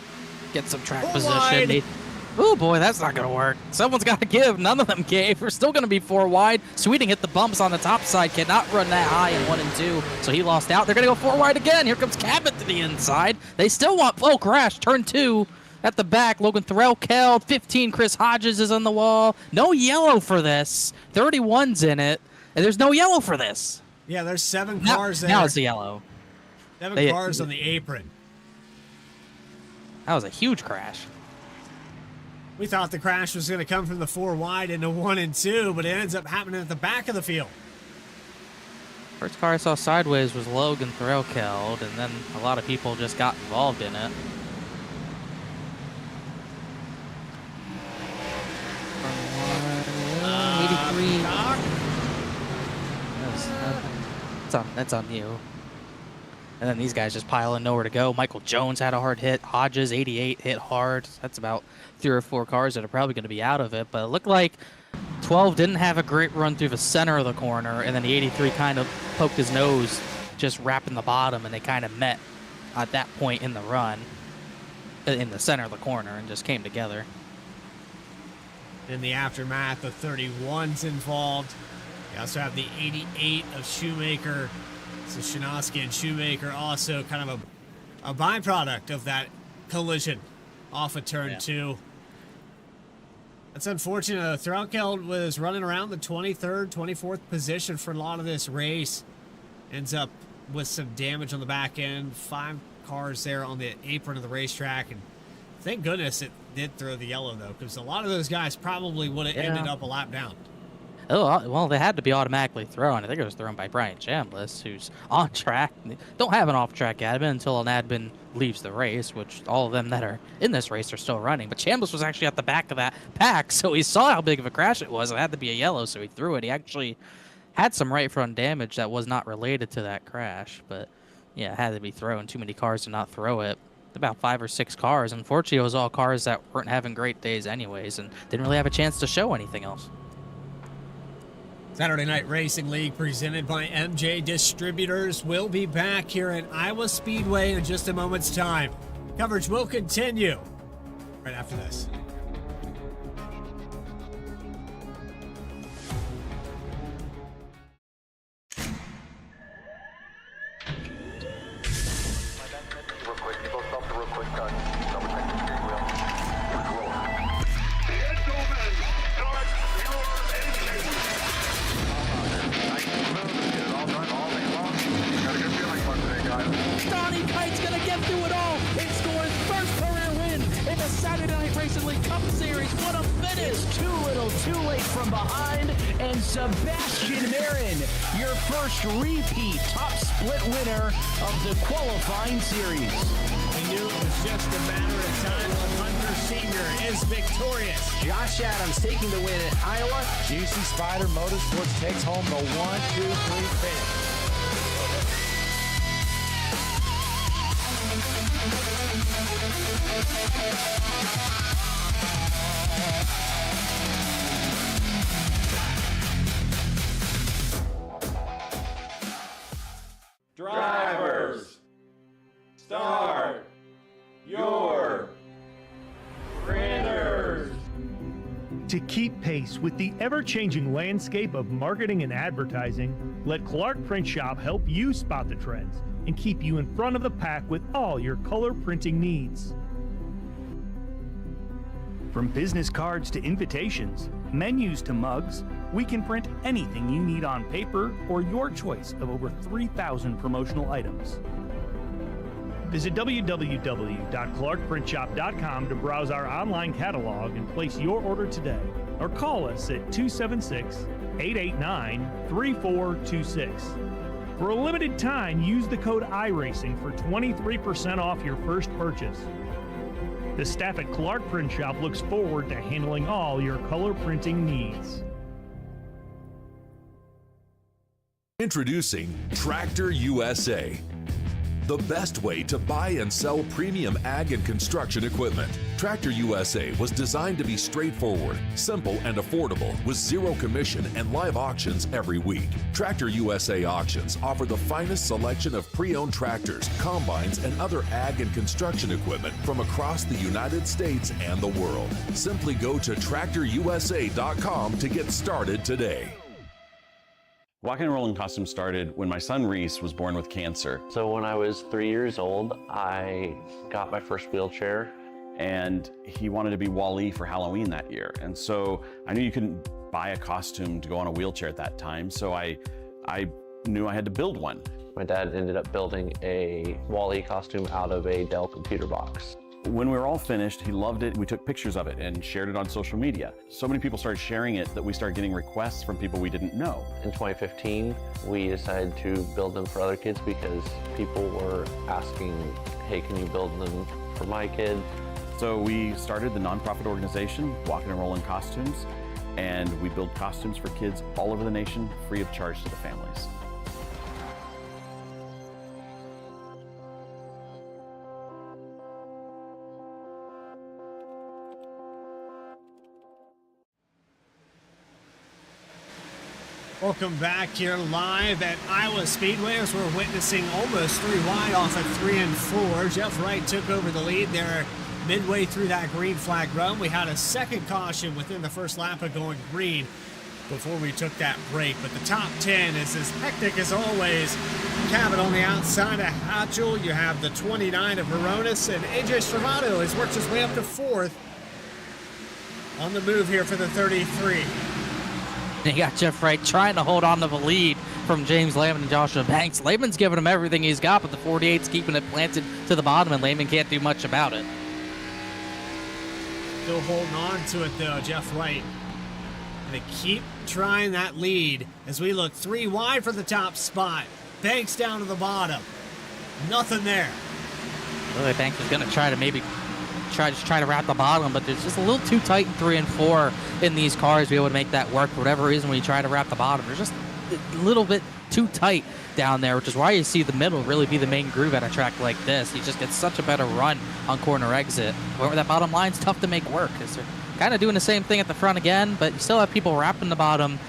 get some track Pull position. wide. Oh boy, that's not going to work. Someone's got to give. None of them gave. We're still going to be 4 wide. Sweeting hit the bumps on the top side. Cannot run that high in 1 and 2, so he lost out. They're going to go 4 wide again. Here comes Cabot to the inside. They still want, oh, crash. Turn 2 at the back. Logan Threlkeld. 15, Chris Hodges is on the wall. No yellow for this. 31's in it, and there's no yellow for this. Yeah, there's 7 cars there. Now it's the yellow. 7 cars on the apron. That was a huge crash. We thought the crash was going to come from the 4 wide into 1 and 2, but it ends up happening at the back of the field. First car I saw sideways was Logan Threlkeld, and then a lot of people just got involved in it. That's on you. And then these guys just piling nowhere to go. Michael Jones had a hard hit. Hodges, 88, hit hard. That's about 3 or 4 cars that are probably going to be out of it. But it looked like 12 didn't have a great run through the center of the corner, and then the 83 kind of poked his nose just wrapping the bottom, and they kind of met at that point in the run in the center of the corner and just came together. In the aftermath, the 31's involved. We also have the 88 of Shoemaker. So Shinosky and Shoemaker also kind of a byproduct of that collision off of turn 2. That's unfortunate. Threlkeld was running around the 23rd, 24th position for a lot of this race. Ends up with some damage on the back end. 5 cars there on the apron of the racetrack. And thank goodness it did throw the yellow, though, because a lot of those guys probably would have ended up a lap down. Oh, well, they had to be automatically thrown. I think it was thrown by Brian Chambliss, who's on track. They don't have an off-track admin until an admin leaves the race, which all of them that are in this race are still running. But Chambliss was actually at the back of that pack, so he saw how big of a crash it was. It had to be a yellow, so he threw it. He actually had some right front damage that was not related to that crash. But, yeah, it had to be thrown. Too many cars to not throw it. About 5 or 6 cars. Unfortunately, it was all cars that weren't having great days anyways and didn't really have a chance to show anything else. Saturday Night Racing League presented by M&J Distributors will be back here at Iowa Speedway in just a moment's time. Coverage will continue right after this. Saturday Night Racing League Cup Series. What a finish! Too little, too late from behind, and Sebastian Marin, your first repeat top split winner of the qualifying series. We knew it was just a matter of time. Hunter Sr. is victorious. Josh Adams taking the win at Iowa. GC Spider Motorsports takes home the 1, 2, 3 finish. Drivers, start your printers. To keep pace with the ever-changing landscape of marketing and advertising, let Clark Print Shop help you spot the trends and keep you in front of the pack with all your color printing needs. From business cards to invitations, menus to mugs, we can print anything you need on paper or your choice of over 3,000 promotional items. Visit www.clarkprintshop.com to browse our online catalog and place your order today, or call us at 276-889-3426. For a limited time, use the code iRacing for 23% off your first purchase. The staff at Clark Print Shop looks forward to handling all your color printing needs. Introducing Tractor USA. the best way to buy and sell premium ag and construction equipment. Tractor USA was designed to be straightforward, simple, and affordable with zero commission and live auctions every week. Tractor USA Auctions offer the finest selection of pre-owned tractors, combines, and other ag and construction equipment from across the United States and the world. Simply go to tractorusa.com to get started today. Walking and rolling costumes started when my son Reese was born with cancer. So when I was 3 years old, I got my first wheelchair. And he wanted to be Wall-E for Halloween that year. And so I knew you couldn't buy a costume to go on a wheelchair at that time. So I knew I had to build one. My dad ended up building a Wall-E costume out of a Dell computer box. When we were all finished, he loved it. We took pictures of it and shared it on social media. So many people started sharing it that we started getting requests from people we didn't know. In 2015, we decided to build them for other kids because people were asking, hey, can you build them for my kid? So we started the nonprofit organization, Walking and Rolling Costumes, and we build costumes for kids all over the nation, free of charge to the families. Welcome back here live at Iowa Speedway as we're witnessing almost 3 wide off of 3 and 4. Jeff Wright took over the lead there midway through that green flag run. We had a second caution within the first lap of going green before we took that break. But the top 10 is as hectic as always. Cabot on the outside of Hatchell. You have the 29 of Veronis, and AJ Stravato has worked his way up to 4th on the move here for the 33. You got Jeff Wright trying to hold on to the lead from James Lehman and Joshua Banks. Lehman's giving him everything he's got, but the 48's keeping it planted to the bottom, and Lehman can't do much about it. Still holding on to it, though, Jeff Wright. Gonna keep trying that lead as we look 3 wide for the top spot. Banks down to the bottom. Nothing there. Really, Banks was gonna try to maybe try to wrap the bottom, but there's just a little too tight in 3 and 4 in these cars to be able to make that work. For whatever reason, when you try to wrap the bottom, there's just a little bit too tight down there, which is why you see the middle really be the main groove at a track like this. You just get such a better run on corner exit. Where that bottom line's tough to make work because they're kind of doing the same thing at the front again, but you still have people wrapping the bottom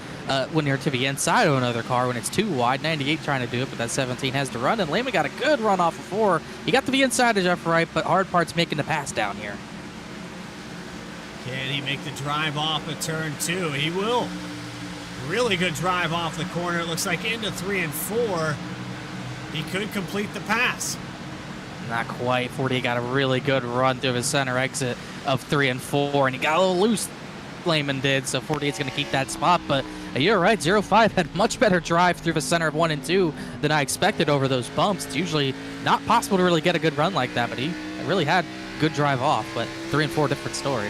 when you're to the inside of another car when it's too wide. 98 trying to do it, but that 17 has to run, and Lehman got a good run off of 4. He got to the inside of Jeff Wright, but hard part's making the pass down here. Can he make the drive off of turn 2? He will. Really good drive off the corner. It looks like into 3 and 4. He could complete the pass. Not quite. 48 got a really good run through his center exit of 3 and 4, and he got a little loose, Lehman did, so 48's going to keep that spot, but you're right, 05 had much better drive through the center of 1 and 2 than I expected over those bumps. It's usually not possible to really get a good run like that, but he really had good drive off, but 3 and 4, different story.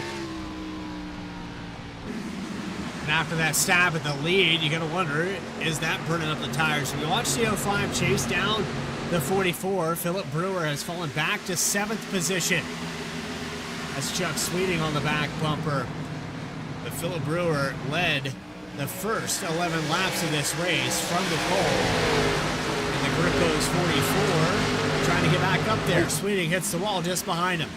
And after that stab at the lead, you got to wonder, is that burning up the tires? We watched the 05 chase down the 44. Philip Brewer has fallen back to 7th position. That's Chuck Sweeting on the back bumper. But Philip Brewer led the first 11 laps of this race from the pole. And the Grippo's 44 trying to get back up there. Sweeting hits the wall just behind him.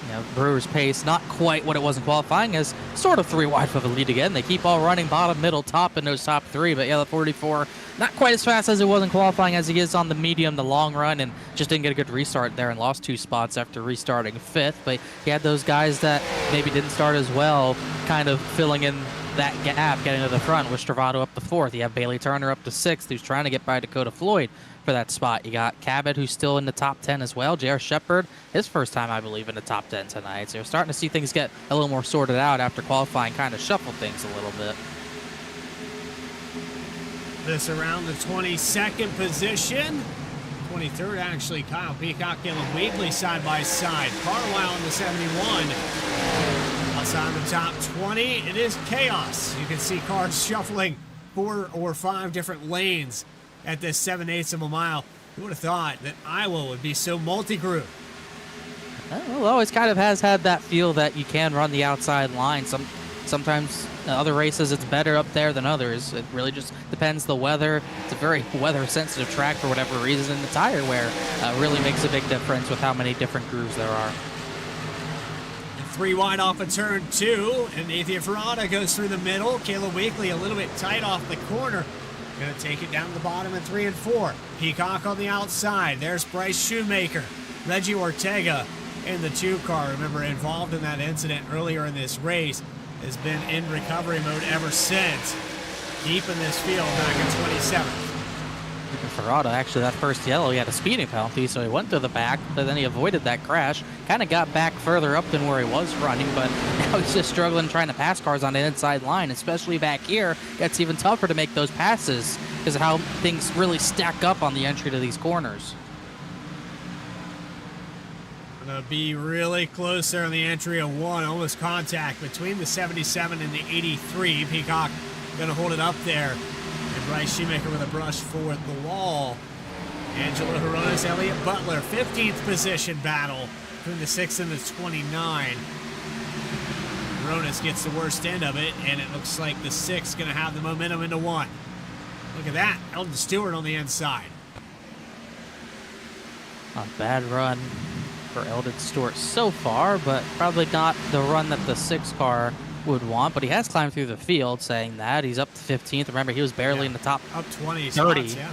Yeah, Brewer's pace, not quite what it was in qualifying, is sort of 3 wide for the lead again. They keep all running bottom, middle, top in those top 3, but yeah, the 44, not quite as fast as it was in qualifying as he is on the medium, the long run, and just didn't get a good restart there and lost 2 spots after restarting 5th, but he had those guys that maybe didn't start as well, kind of filling in that gap, getting to the front with Stravato up to 4th. You have Bailey Turner up to 6th, who's trying to get by Dakota Floyd for that spot. You got Cabot, who's still in the top 10 as well. J.R. Shepard, his first time, I believe, in the top 10 tonight. So you're starting to see things get a little more sorted out after qualifying, kind of shuffle things a little bit. This around the 22nd position. 23rd, actually, Kyle Peacock and Wheatley side by side. Carlisle in the 71. Outside the top 20, it is chaos. You can see cars shuffling 4 or 5 different lanes at this 7/8 of a mile. Who would have thought that Iowa would be so multi-group? Well, it always kind of has had that feel that you can run the outside line. Sometimes other races it's better up there than others. It really just depends the weather. It's a very weather-sensitive track for whatever reason. And the tire wear really makes a big difference with how many different grooves there are. 3 wide off of turn 2, and Nathan Ferrata goes through the middle. Caleb Weekly a little bit tight off the corner. Gonna take it down to the bottom at 3 and 4. Peacock on the outside. There's Bryce Shoemaker. Reggie Ortega in the 2 car. Remember, involved in that incident earlier in this race. Has been in recovery mode ever since. Keeping this field back at 27th. Ferrata, actually, that first yellow, he had a speeding penalty, so he went to the back, but then he avoided that crash. Kind of got back further up than where he was running, but now he's just struggling trying to pass cars on the inside line, especially back here. Gets even tougher to make those passes because of how things really stack up on the entry to these corners. Gonna be really close there on the entry of 1. Almost contact between the 77 and the 83. Peacock gonna hold it up there. And Bryce Shoemaker with a brush for the wall. Angelo Horones, Elliott Butler, 15th position battle between the 6 and the 29. Horones gets the worst end of it, and it looks like the 6 gonna have the momentum into 1. Look at that, Eldon Stewart on the inside. A bad run for Eldon Stewart so far, but probably not the run that the 6 car would want, but he has climbed through the field, saying that. He's up to 15th. Remember, he was barely in the top up 20 30. Spots, yeah.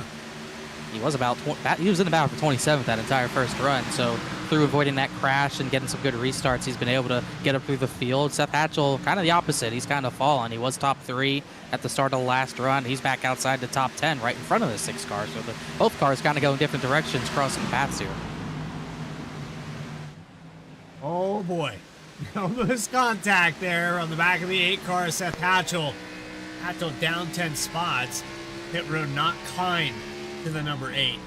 He was in the battle for 27th that entire first run, so through avoiding that crash and getting some good restarts, he's been able to get up through the field. Seth Hatchell, kind of the opposite. He's kind of fallen. He was top 3 at the start of the last run. He's back outside the top 10 right in front of the 6 car, so both cars kind of go in different directions, crossing paths here. Oh boy. Almost contact there on the back of the 8 car, Seth Hatchell. Hatchell down 10 spots. Pit road not kind to the number 8.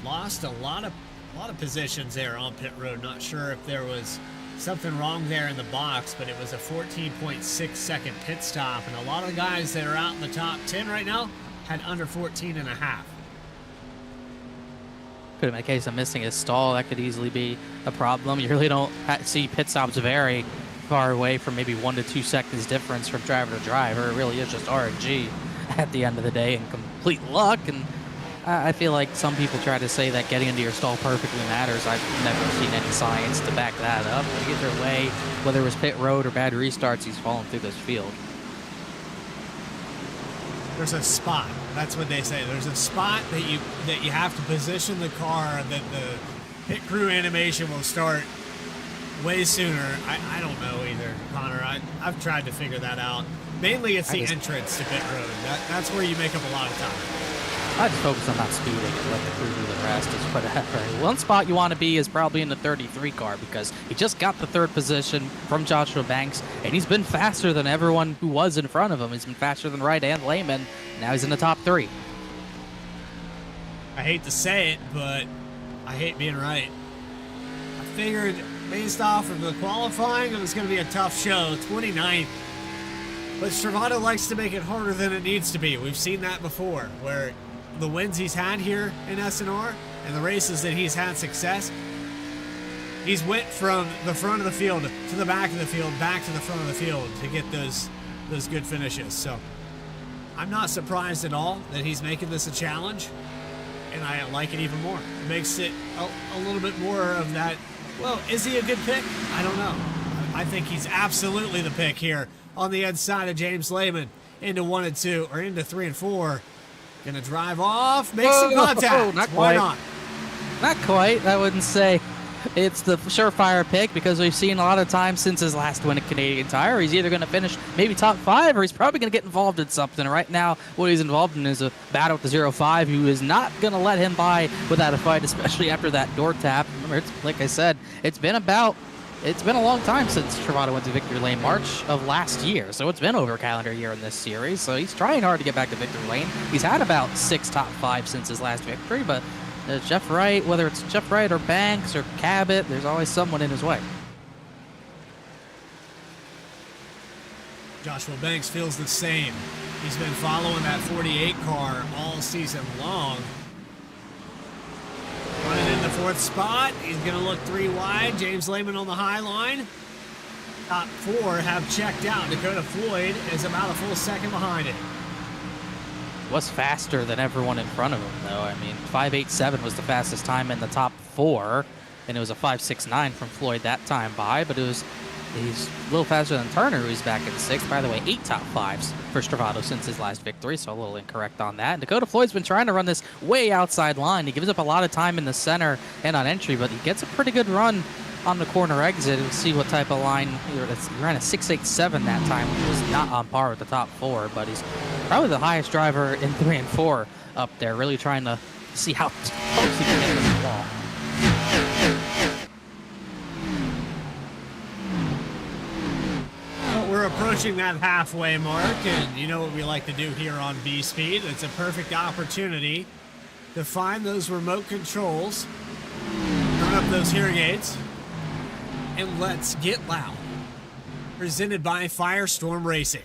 Lost a lot of positions there on pit road. Not sure if there was something wrong there in the box, but it was a 14.6 second pit stop, and a lot of the guys that are out in the top 10 right now had under 14 and a half. Could have been a case of missing his stall. That could easily be a problem. You really don't see pit stops very far away from maybe 1 to 2 seconds difference from driver to driver. It really is just RNG at the end of the day and complete luck. And I feel like some people try to say that getting into your stall perfectly matters. I've never seen any science to back that up. But either way, whether it was pit road or bad restarts, he's fallen through this field. There's a spot. That's what they say. There's a spot that you have to position the car that the pit crew animation will start way sooner. I don't know either, Connor. I've tried to figure that out. Mainly it's the entrance to pit road. That's where you make up a lot of time. I just focus on not speeding and let the crew do the rest. Is whatever. One spot you want to be is probably in the 33 car because he just got the 3rd position from Joshua Banks, and he's been faster than everyone who was in front of him. He's been faster than Wright and Lehman. Now he's in the top 3. I hate to say it, but I hate being right. I figured based off of the qualifying, it was going to be a tough show. 29th. But Stravato likes to make it harder than it needs to be. We've seen that before, where the wins he's had here in SNR and the races that he's had success, he's went from the front of the field to the back of the field, back to the front of the field to get those good finishes. So I'm not surprised at all that he's making this a challenge, and I like it even more. It makes it a little bit more of that, well, is he a good pick? I don't know. I think he's absolutely the pick here on the inside of James Lehman into 1 and 2, or into 3 and 4. Gonna drive off, make some contact. Not Why quite. not? Not quite. I wouldn't say it's the surefire pick because we've seen a lot of times since his last win at Canadian Tire, he's either going to finish maybe top 5 or he's probably going to get involved in something. Right now, what he's involved in is a battle with the 05 who is not going to let him by without a fight, especially after that door tap. Remember, like I said, it's been a long time since Travato went to victory lane, March of last year. So it's been over a calendar year in this series. So he's trying hard to get back to victory lane. He's had about 6 top 5 since his last victory, but Jeff Wright, whether it's Jeff Wright or Banks or Cabot, there's always someone in his way. Joshua Banks feels the same. He's been following that 48 car all season long. Running in the 4th spot. He's going to look 3 wide. James Lehman on the high line. top 4 have checked out. Dakota Floyd is about a full second behind it. Was faster than everyone in front of him, though. I mean, 5.87 was the fastest time in the top 4, and it was a 5.69 from Floyd that time by, but he's a little faster than Turner, who's back in 6th. By the way, 8 top 5s for Stravado since his last victory, so a little incorrect on that. And Dakota Floyd's been trying to run this way outside line. He gives up a lot of time in the center and on entry, but he gets a pretty good run on the corner exit. We'll see what type of line. He ran a 6.87 that time, which was not on par with the top 4, but he's probably the highest driver in 3 and 4 up there, really trying to see how close he can get to the wall. Well, we're approaching that halfway mark, and you know what we like to do here on VSPEED. It's a perfect opportunity to find those remote controls, turn up those hearing aids, and let's get loud. Presented by FireStorm Racing.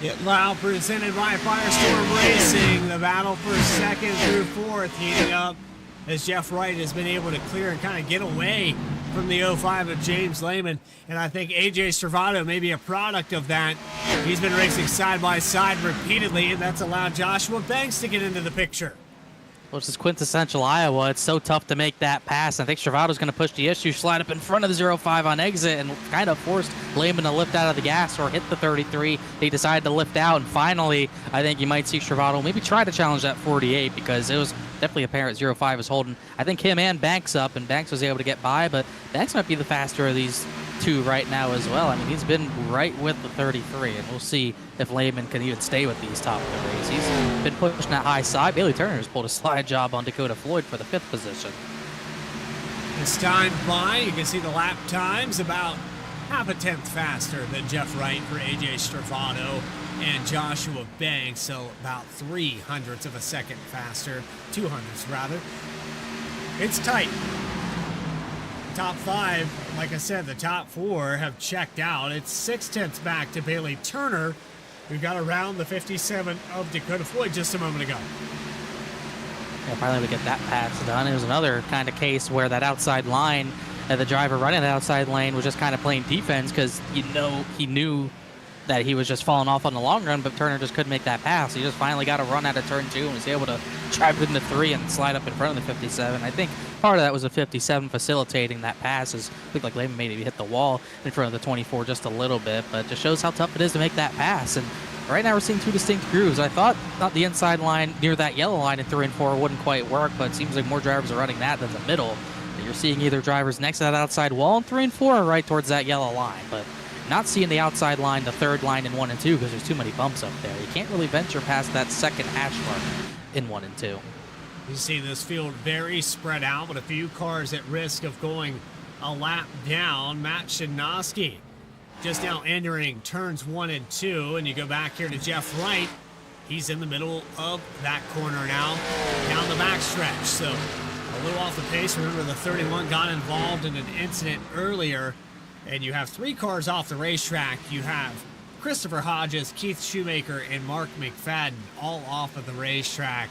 Get loud, presented by FireStorm Racing. The battle for 2nd through 4th heating up as Jeff Wright has been able to clear and kind of get away from the 05 of James Lehman. And I think AJ Stravado may be a product of that. He's been racing side by side repeatedly, and that's allowed Joshua Banks to get into the picture. Well, this is quintessential Iowa. It's so tough to make that pass. I think Stravado's going to push the issue, slide up in front of the 05 on exit, and kind of forced Lehman to lift out of the gas or hit the 33. They decided to lift out, and finally, I think you might see Stravado maybe try to challenge that 48 because it was definitely apparent 05 was holding, I think, him and Banks up, and Banks was able to get by, but Banks might be the faster of these two right now as well. I mean, he's been right with the 33, and we'll see if Lehman can even stay with these top 30s. He's been pushing that high side. Bailey Turner has pulled a slide job on Dakota Floyd for the 5th position. As time by, you can see the lap times about half a tenth faster than Jeff Wright for AJ Stravado and Joshua Banks, so about 0.03 of a second faster, 0.02 rather. It's tight. Top 5, like I said, the top 4 have checked out. It's 0.6 back to Bailey Turner, who got around the 57 of Dakota Floyd just a moment ago. Yeah, finally we get that pass done. It was another kind of case where that outside line, the driver running that outside lane was just kind of playing defense because he knew that he was just falling off on the long run, but Turner just couldn't make that pass. He just finally got a run out of turn 2 and was able to drive into 3 and slide up in front of the 57. I think part of that was the 57 facilitating that pass. It looked like Lehman maybe hit the wall in front of the 24 just a little bit, but it just shows how tough it is to make that pass. And right now we're seeing 2 distinct grooves. I thought the inside line near that yellow line in 3 and 4 wouldn't quite work, but it seems like more drivers are running that than the middle. You're seeing either drivers next to that outside wall in 3 and 4 or right towards that yellow line. But not seeing the outside line, the third line in 1 and 2 because there's too many bumps up there. You can't really venture past that second hash mark in 1 and 2. You see this field very spread out, but a few cars at risk of going a lap down. Matt Shinoski just now entering turns 1 and 2, and you go back here to Jeff Wright. He's in the middle of that corner now, down the backstretch. So a little off the pace. Remember, the 31 got involved in an incident earlier, and you have 3 cars off the racetrack. You have Christopher Hodges, Keith Shoemaker, and Mark McFadden all off of the racetrack.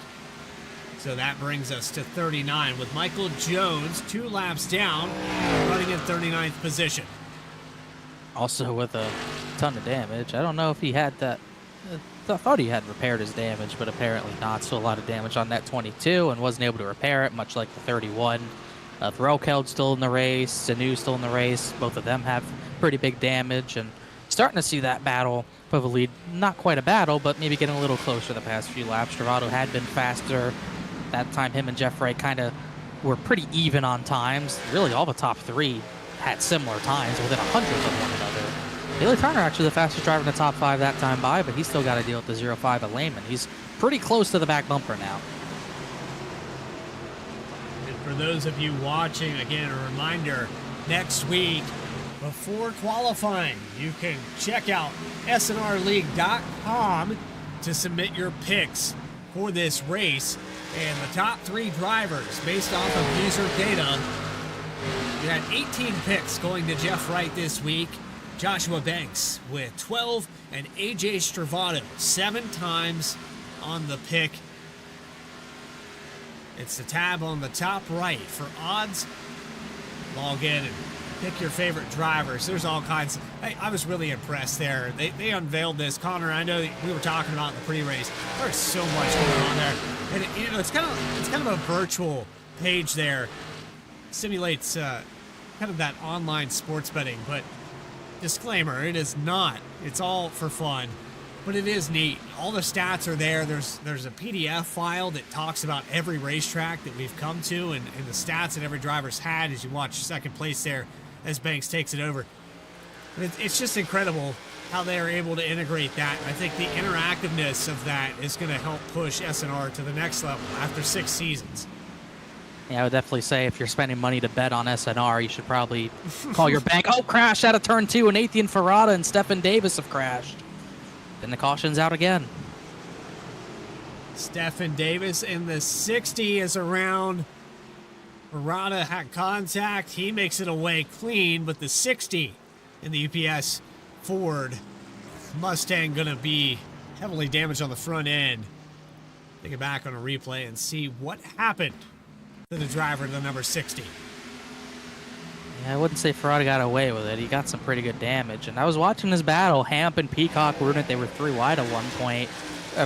So that brings us to 39 with Michael Jones 2 laps down, running in 39th position. Also with a ton of damage. I don't know if he had that. I thought he had repaired his damage, but apparently not. So a lot of damage on that 22 and wasn't able to repair it, much like the 31. Threlkeld's still in the race. Sanu's still in the race. Both of them have pretty big damage. And starting to see that battle, probably not quite a battle, but maybe getting a little closer the past few laps. Travado had been faster. That time him and Jeff Wright kind of were pretty even on times. Really all the top 3 had similar times, within 100 of one another. Bailey Turner actually the fastest driver in the top 5 that time by, but he's still got to deal with the 0.5 at Lehman. He's pretty close to the back bumper now. And for those of you watching, again, a reminder, next week, before qualifying, you can check out snrleague.com to submit your picks for this race. And the top 3 drivers, based off of user data, you had 18 picks going to Jeff Wright this week. Joshua Banks with 12, and AJ Stravado 7 times on the pick. It's the tab on the top right for odds. Log in and pick your favorite drivers. There's all kinds. I was really impressed there. They unveiled this. Connor, I know we were talking about in the pre-race. There's so much going on there, and it's kind of a virtual page there. Simulates kind of that online sports betting, but disclaimer, it is not. It's all for fun, but it is neat. All the stats are there. There's a PDF file that talks about every racetrack that we've come to and the stats that every driver's had as you watch second place there as Banks takes it over. But it's just incredible how they are able to integrate that. I think the interactiveness of that is going to help push SNR to the next level after 6 seasons. Yeah, I would definitely say if you're spending money to bet on SNR, you should probably call your bank. Oh, crash out of turn 2, and Nathan Ferrata and Stephen Davis have crashed. And the caution's out again. Stephen Davis in the 60 is around. Ferrata had contact. He makes it away clean, but the 60 in the UPS Ford Mustang going to be heavily damaged on the front end. Take it back on a replay and see what happened to the driver to the number 60. Yeah, I wouldn't say Ferrata got away with it. He got some pretty good damage. And I was watching this battle. Hamp and Peacock were in it. They were 3 wide at one point,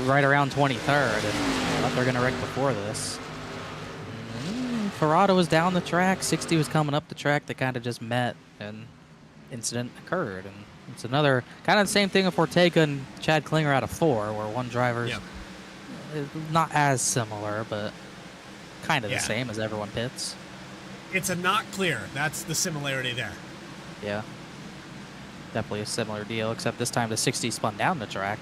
right around 23rd. And I thought they were going to wreck before this. Ferrata was down the track. 60 was coming up the track. They kind of just met, and incident occurred. And it's another kind of the same thing with Ortega and Chad Klinger out of 4, where one driver's not as similar, but kind of the same as everyone pits. It's a not clear. That's the similarity there. Yeah. Definitely a similar deal, except this time the 60 spun down the track.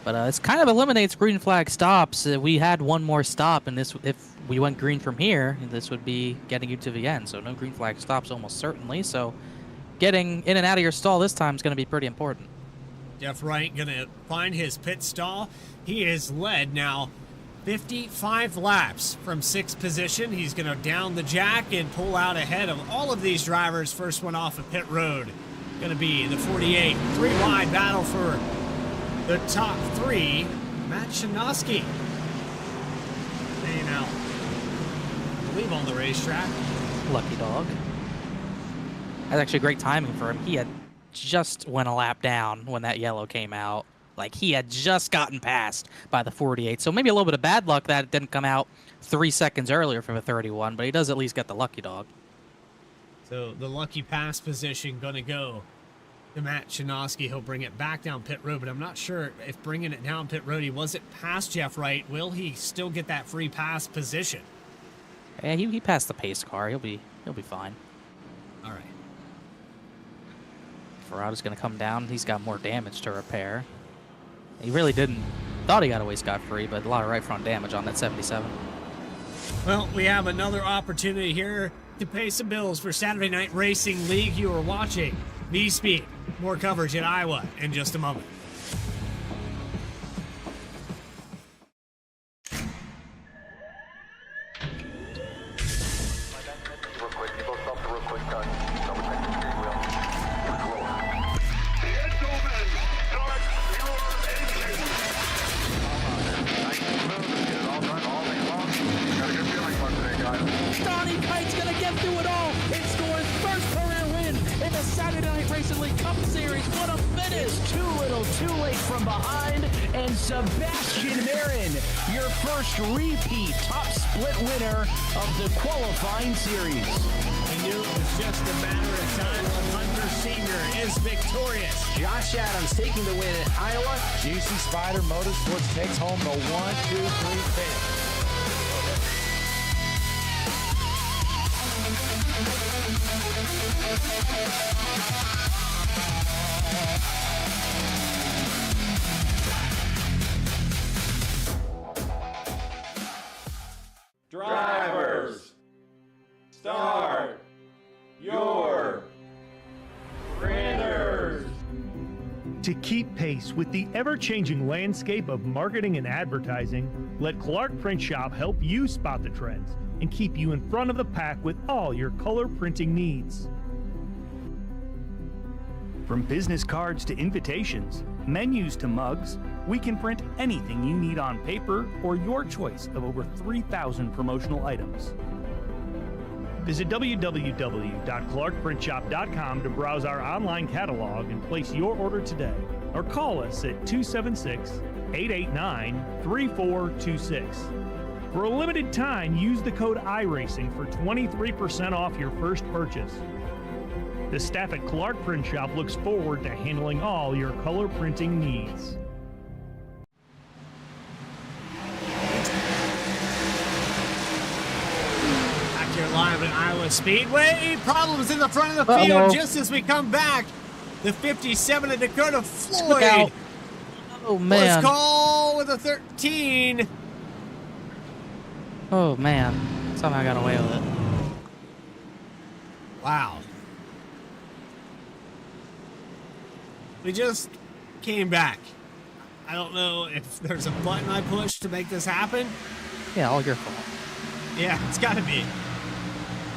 But it kind of eliminates green flag stops. We had one more stop, and this, if we went green from here, this would be getting you to the end. So no green flag stops almost certainly. So getting in and out of your stall this time is going to be pretty important. Jeff Wright going to find his pit stall. He is led now 55 laps from 6th position. He's going to down the jack and pull out ahead of all of these drivers. First one off of pit road going to be the 48. 3 wide battle for the top 3. Matt Shinoski staying out, I believe, on the racetrack. Lucky dog. That's actually great timing for him. He had just went a lap down when that yellow came out. Like, he had just gotten passed by the 48. So maybe a little bit of bad luck that it didn't come out 3 seconds earlier from the 31, but he does at least get the lucky dog. So the lucky pass position going to go to Matt Shinoski. He'll bring it back down pit road, but I'm not sure if bringing it down pit road, he wasn't past Jeff Wright. Will he still get that free pass position? Yeah, he passed the pace car. He'll be fine. All right. Ferrato's going to come down. He's got more damage to repair. He really didn't. Thought he got away scot-free, but a lot of right front damage on that 77. Well, we have another opportunity here to pay some bills for Saturday Night Racing League. You are watching VSPEED. More coverage at Iowa in just a moment. Sebastian Marin, your first repeat top split winner of the qualifying series. We knew it was just a matter of time when Hunter Sr. is victorious. Josh Adams taking the win at Iowa. GC Spider Motorsports takes home the 1-2-3 finish. Drivers, start your printers. To keep pace with the ever-changing landscape of marketing and advertising, let Clark Print Shop help you spot the trends and keep you in front of the pack with all your color printing needs. From business cards to invitations, menus to mugs, we can print anything you need on paper or your choice of over 3,000 promotional items. Visit www.clarkprintshop.com to browse our online catalog and place your order today, or call us at 276-889-3426. For a limited time, use the code iRacing for 23% off your first purchase. The staff at Clark Print Shop looks forward to handling all your color printing needs. Back here live at Iowa Speedway. Problems in the front of the field just as we come back. The 57 of Dakota Floyd was called with a 13. Oh, man. Somehow got away with it. Wow. We just came back. I don't know if there's a button I pushed to make this happen. Yeah, all your fault. Yeah, it's got to be.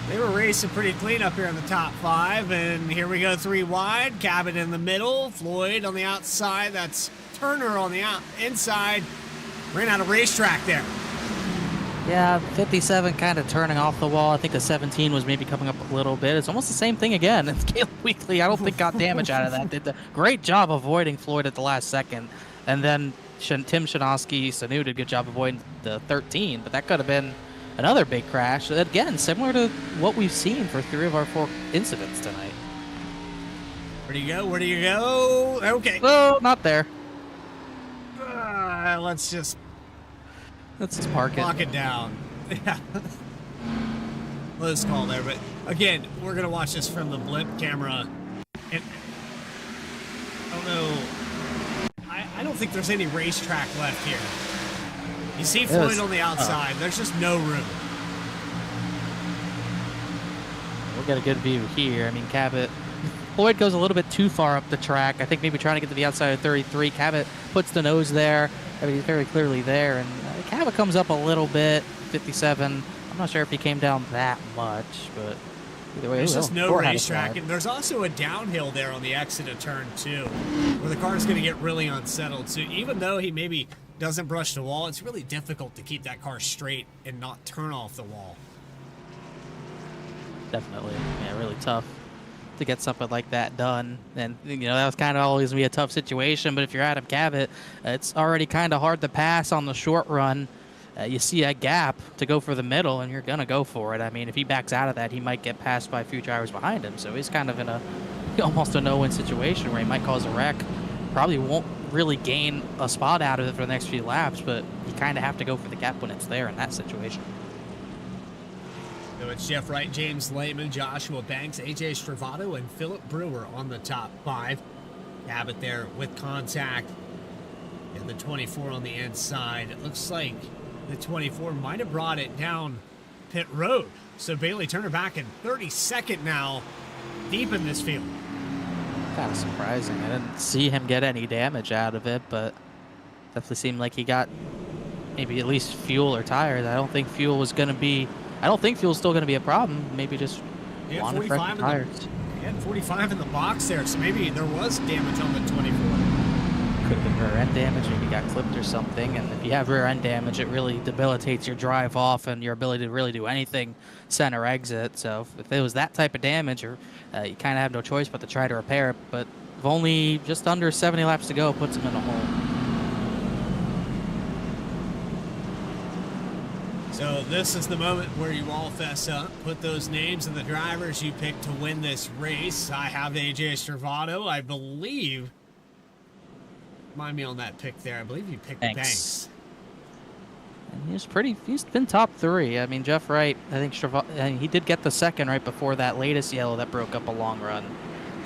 They were racing pretty clean up here in the top 5, and here we go 3 wide. Cabot in the middle, Floyd on the outside. That's Turner on the inside. Ran out of racetrack there. Yeah, 57 kind of turning off the wall. I think the 17 was maybe coming up a little bit. It's almost the same thing again. It's Caleb Weekly. I don't think got damage out of that. Did a great job avoiding Floyd at the last second. And then Tim Shanosky, Sanu did a good job avoiding the 13, but that could have been another big crash. Again, similar to what we've seen for 3 of our 4 incidents tonight. Where do you go? Where do you go? Okay. Oh, not there. Let's just park it. Lock it down. Yeah. Close call there, but again, we're gonna watch this from the blimp camera. And I don't know. I don't think there's any racetrack left here. You see Floyd on the outside. There's just no room. We'll get a good view here. I mean, Cabot. Floyd goes a little bit too far up the track. I think maybe trying to get to the outside of 33. Cabot puts the nose there. I mean, he's very clearly there. And Cabot comes up a little bit. 57. I'm not sure if he came down that much, but either way, there's just no racetrack. And there's also a downhill there on the exit of turn 2 where the car is going to get really unsettled. So even though he maybe doesn't brush the wall, it's really difficult to keep that car straight and not turn off the wall. Definitely. Yeah, really tough to get something like that done. And, you know, that was kind of always going to be a tough situation. But if you're Adam Cabot, it's already kind of hard to pass on the short run. You see a gap to go for the middle, and you're going to go for it. I mean, if he backs out of that, he might get passed by a few drivers behind him. So he's kind of in almost a no-win situation where he might cause a wreck. Probably won't really gain a spot out of it for the next few laps, but you kind of have to go for the gap when it's there in that situation. So it's Jeff Wright, James Lehman, Joshua Banks, AJ Stravato, and Philip Brewer on the top 5. Abbott there with contact. And the 24 on the inside. It looks like the 24 might have brought it down pit road. So Bailey Turner back in 32nd now, deep in this field. Kind of surprising. I didn't see him get any damage out of it, but definitely seemed like he got maybe at least fuel or tires. I don't think fuel was going to be. I don't think fuel's still going to be a problem. Maybe just wanted fresh tires. He had 45 in the box there, so maybe there was damage on the 24. Could have been rear end damage, maybe got clipped or something. And if you have rear end damage, it really debilitates your drive off and your ability to really do anything center exit. So if it was that type of damage, or you kind of have no choice but to try to repair it. But with only just under 70 laps to go, puts him in a hole. So this is the moment where you all fess up. Put those names of the drivers you picked to win this race. I have AJ Stravato, I believe. Remind me on that pick there. I believe you picked Banks. And he's been top 3. I mean, Jeff Wright, I think he did get the second right before that latest yellow that broke up a long run.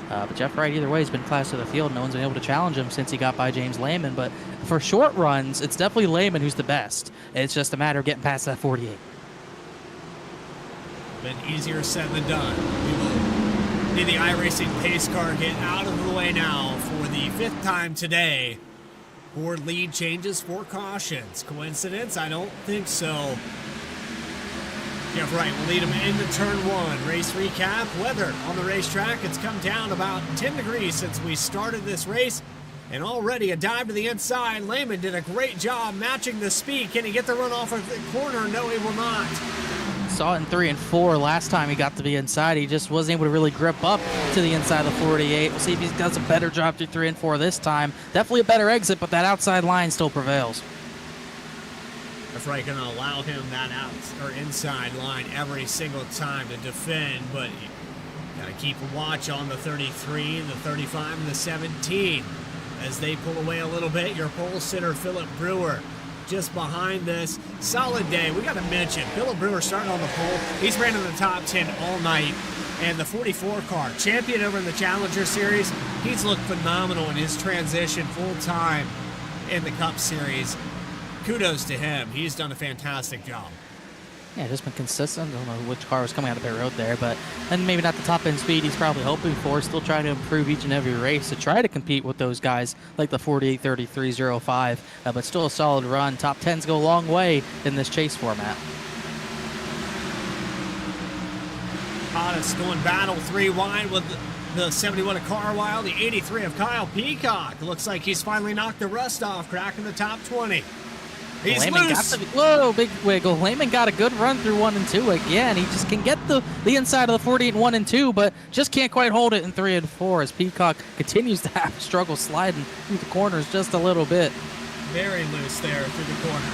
But Jeff Wright, either way, has been class of the field. No one's been able to challenge him since he got by James Lehman. But for short runs, it's definitely Lehman who's the best. It's just a matter of getting past that 48. Been easier said than done. We will need the iRacing pace car get out of the way now for the 5th time today. 4 lead changes, 4 cautions. Coincidence? I don't think so. Jeff Wright will lead him into turn 1. Race recap. Weather on the racetrack. It's come down about 10 degrees since we started this race. And already a dive to the inside. Lehman did a great job matching the speed. Can he get the run off of the corner? No, he will not. Saw it in 3 and 4 last time he got to the inside. He just wasn't able to really grip up to the inside of the 48. We'll see if he does a better job through 3 and 4 this time. Definitely a better exit, but that outside line still prevails. Jeff Wright going to allow him that out or inside line every single time to defend, but you got to keep a watch on the 33, the 35, and the 17 as they pull away a little bit. Your pole sitter, Philip Brewer, just behind this. Solid day. We got to mention Philip Brewer starting on the pole. He's ran in the top 10 all night. And the 44 car, champion over in the Challenger Series, he's looked phenomenal in his transition full time in the Cup Series. Kudos to him. He's done a fantastic job. Yeah, just been consistent. I don't know which car was coming out of pit road there, but and maybe not the top end speed he's probably hoping for. Still trying to improve each and every race to try to compete with those guys like the 48, 33, 05, but still a solid run. Top 10s go a long way in this chase format. Hottest going battle 3 wide with the 71 of Carlisle, the 83 of Kyle Peacock. Looks like he's finally knocked the rust off, cracking the top 20. He's Lehman loose. Whoa, big wiggle. Lehman got a good run through 1 and 2 again. He just can get the inside of the 48 in 1 and 2, but just can't quite hold it in 3 and 4 as Peacock continues to have struggle sliding through the corners just a little bit. Very loose there through the corner.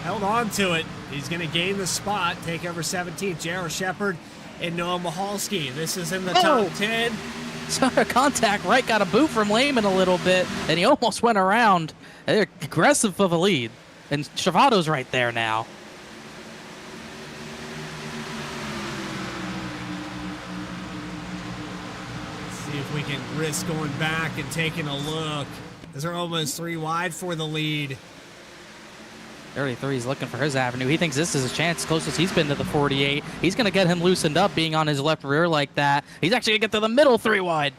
Held on to it. He's going to gain the spot, take over 17th. J.R. Shepard and Noah Mahalski. This is in the top 10. So contact right got a boot from Lehman a little bit, and he almost went around. They're aggressive of a lead, and Stravato's right there now. Let's see if we can risk going back and taking a look. These are almost 3 wide for the lead. 33 is looking for his avenue. He thinks this is a chance, closest he's been to the 48. He's going to get him loosened up being on his left rear like that. He's actually going to get to the middle 3 wide.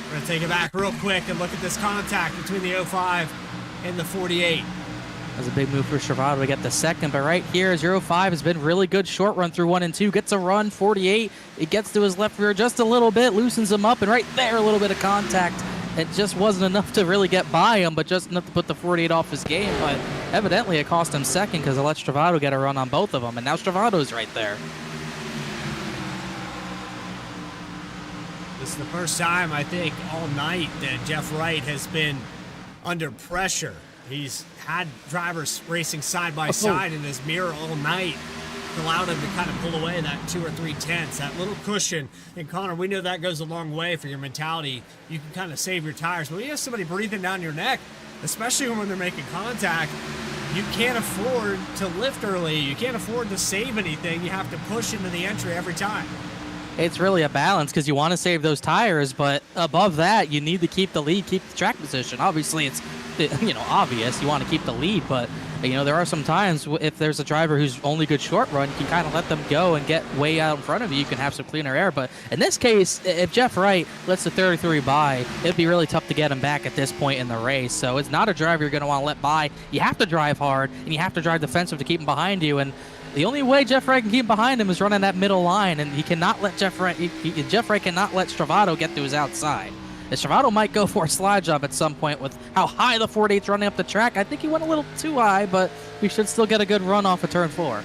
We're going to take it back real quick and look at this contact between the 05 and the 48. That was a big move for Stravato to get the second, but right here, 05 has been really good short run through 1 and 2. Gets a run, 48. It gets to his left rear just a little bit, loosens him up, and right there, a little bit of contact. It just wasn't enough to really get by him, but just enough to put the 48 off his game. But evidently it cost him second because it let Stravato get a run on both of them, and now Stravato's right there. This is the first time, I think, all night that Jeff Wright has been under pressure. He's had drivers racing side by side in his mirror all night. allowed him to kind of pull away that 2 or 3 tenths, that little cushion. And Connor, we know that goes a long way for your mentality. You can kind of save your tires. But when you have somebody breathing down your neck, especially when they're making contact, you can't afford to lift early. You can't afford to save anything. You have to push into the entry every time. It's really a balance because you want to save those tires, but above that, you need to keep the lead, keep the track position. Obviously, it's obvious you want to keep the lead, but there are some times if there's a driver who's only good short run, you can kind of let them go and get way out in front of you. You can have some cleaner air. But in this case, if Jeff Wright lets the 33 by, it'd be really tough to get him back at this point in the race. So it's not a driver you're going to want to let by. You have to drive hard, and you have to drive defensive to keep him behind you. And the only way Jeff Wright can keep behind him is running that middle line, and he cannot let Jeff Wright cannot let Stravato get to his outside. Stravato might go for a slide job at some point with how high the 48's running up the track. I think he went a little too high, but we should still get a good run off of turn 4. I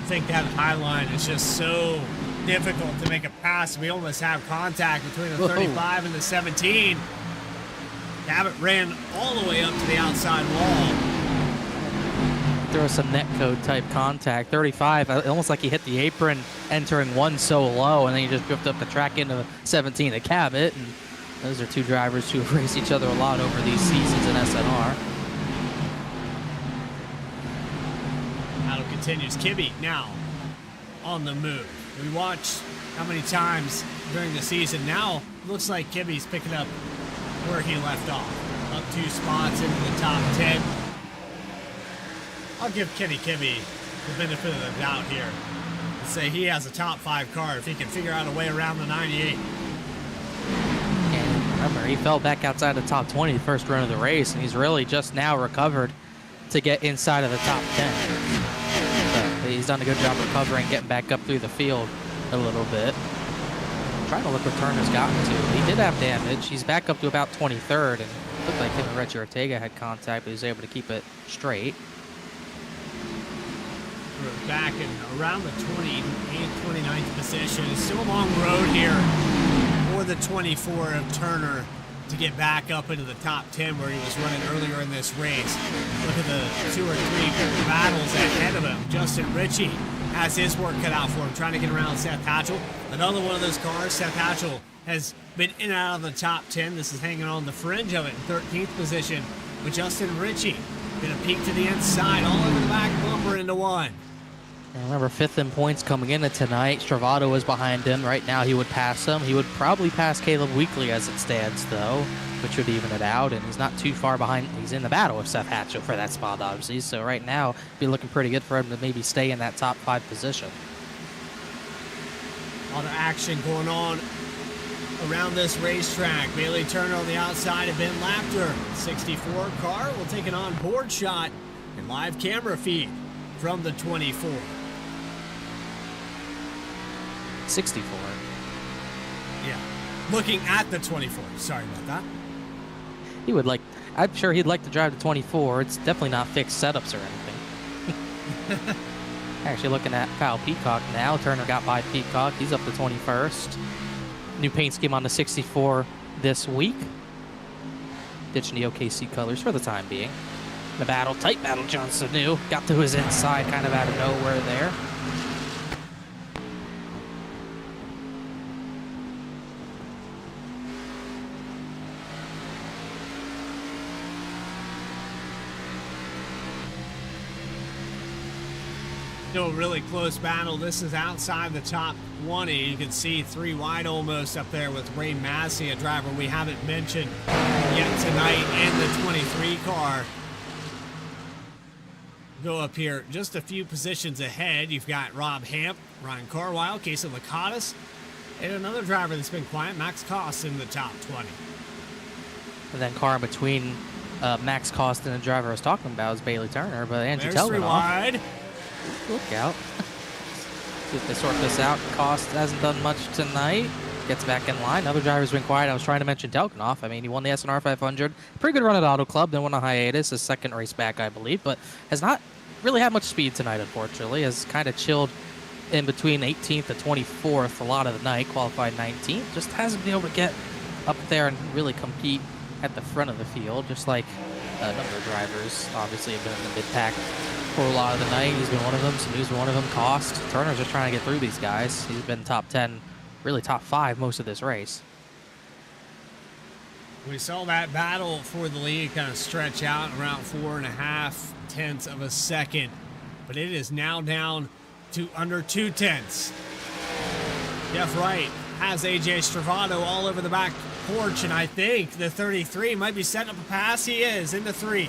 think that high line is just so difficult to make a pass. We almost have contact between the 35 and the 17. Abbott ran all the way up to the outside wall. There was some netcode type contact. 35, almost like he hit the apron entering one so low, and then he just drifted up the track into 17 at Cabot. And those are two drivers who have raced each other a lot over these seasons in SNR. Battle continues. Kibbe now on the move. We watched how many times during the season. Now looks like Kibbe's picking up where he left off. Up 2 spots into the top 10. I'll give Kenny Kibbe the benefit of the doubt here and say he has a top 5 car if he can figure out a way around the 98. And remember, he fell back outside the top 20 the first run of the race, and he's really just now recovered to get inside of the top 10. So he's done a good job recovering, getting back up through the field a little bit. I'm trying to look what Turner's gotten to. He did have damage. He's back up to about 23rd, and it looked like him and Reggie Ortega had contact, but he was able to keep it straight. We're back in around the 28th, 29th position. It's still a long road here for the 24 of Turner to get back up into the top 10 where he was running earlier in this race. Look at the 2 or 3 battles ahead of him. Justin Ritchie has his work cut out for him, trying to get around Seth Hatchell. Another one of those cars. Seth Hatchell has been in and out of the top 10. This is hanging on the fringe of it in 13th position with Justin Ritchie. Gonna peek to the inside, all over the back bumper into 1. And remember, 5th in points coming into tonight. Stravato is behind him. Right now, he would pass him. He would probably pass Caleb Weekly as it stands, though, which would even it out. And he's not too far behind. He's in the battle with Seth Hatchell for that spot, obviously. So right now, be looking pretty good for him to maybe stay in that top 5 position. A lot of action going on around this racetrack. Bailey Turner on the outside of Ben Lapter. 64 car will take an on-board shot and live camera feed from the 24. 64. Yeah, looking at the 24. Sorry about that. He would like, I'm sure he'd like to drive the 24. It's definitely not fixed setups or anything. Actually looking at Kyle Peacock now. Turner got by Peacock. He's up to 21st. New paint scheme on the 64 this week. Ditching the OKC colors for the time being. The battle, tight battle, Johnson knew. Got to his inside kind of out of nowhere there. Still a really close battle. This is outside the top 20. You can see 3 wide almost up there with Ray Massey, a driver we haven't mentioned yet tonight, and the 23 car. Go up here just a few positions ahead. You've got Rob Hamp, Ryan Carwile, Casey Lakatos, and another driver that's been quiet, Max Koss, in the top 20. And then car between Max Koss and the driver I was talking about is Bailey Turner, but Andrew There's 3 wide. Look out. See if they sort this out. Koss hasn't done much tonight. Gets back in line. Other driver's been quiet. I was trying to mention Telkinoff. I mean, he won the SNR 500. Pretty good run at Auto Club. Then went on hiatus. His 2nd race back, I believe. But has not really had much speed tonight, unfortunately. Has kind of chilled in between 18th and 24th a lot of the night. Qualified 19th. Just hasn't been able to get up there and really compete at the front of the field, just like a number of drivers obviously have been in the mid-pack for a lot of the night. He's been one of them. Sanu's been one of them. Cost. Turner's just trying to get through these guys. He's been top 10, really top 5 most of this race. We saw that battle for the lead kind of stretch out around 4.5 tenths of a second, but it is now down to under 2 tenths. Jeff Wright has AJ Stravado all over the back porch, and I think the 33 might be setting up a pass. He is in the 3.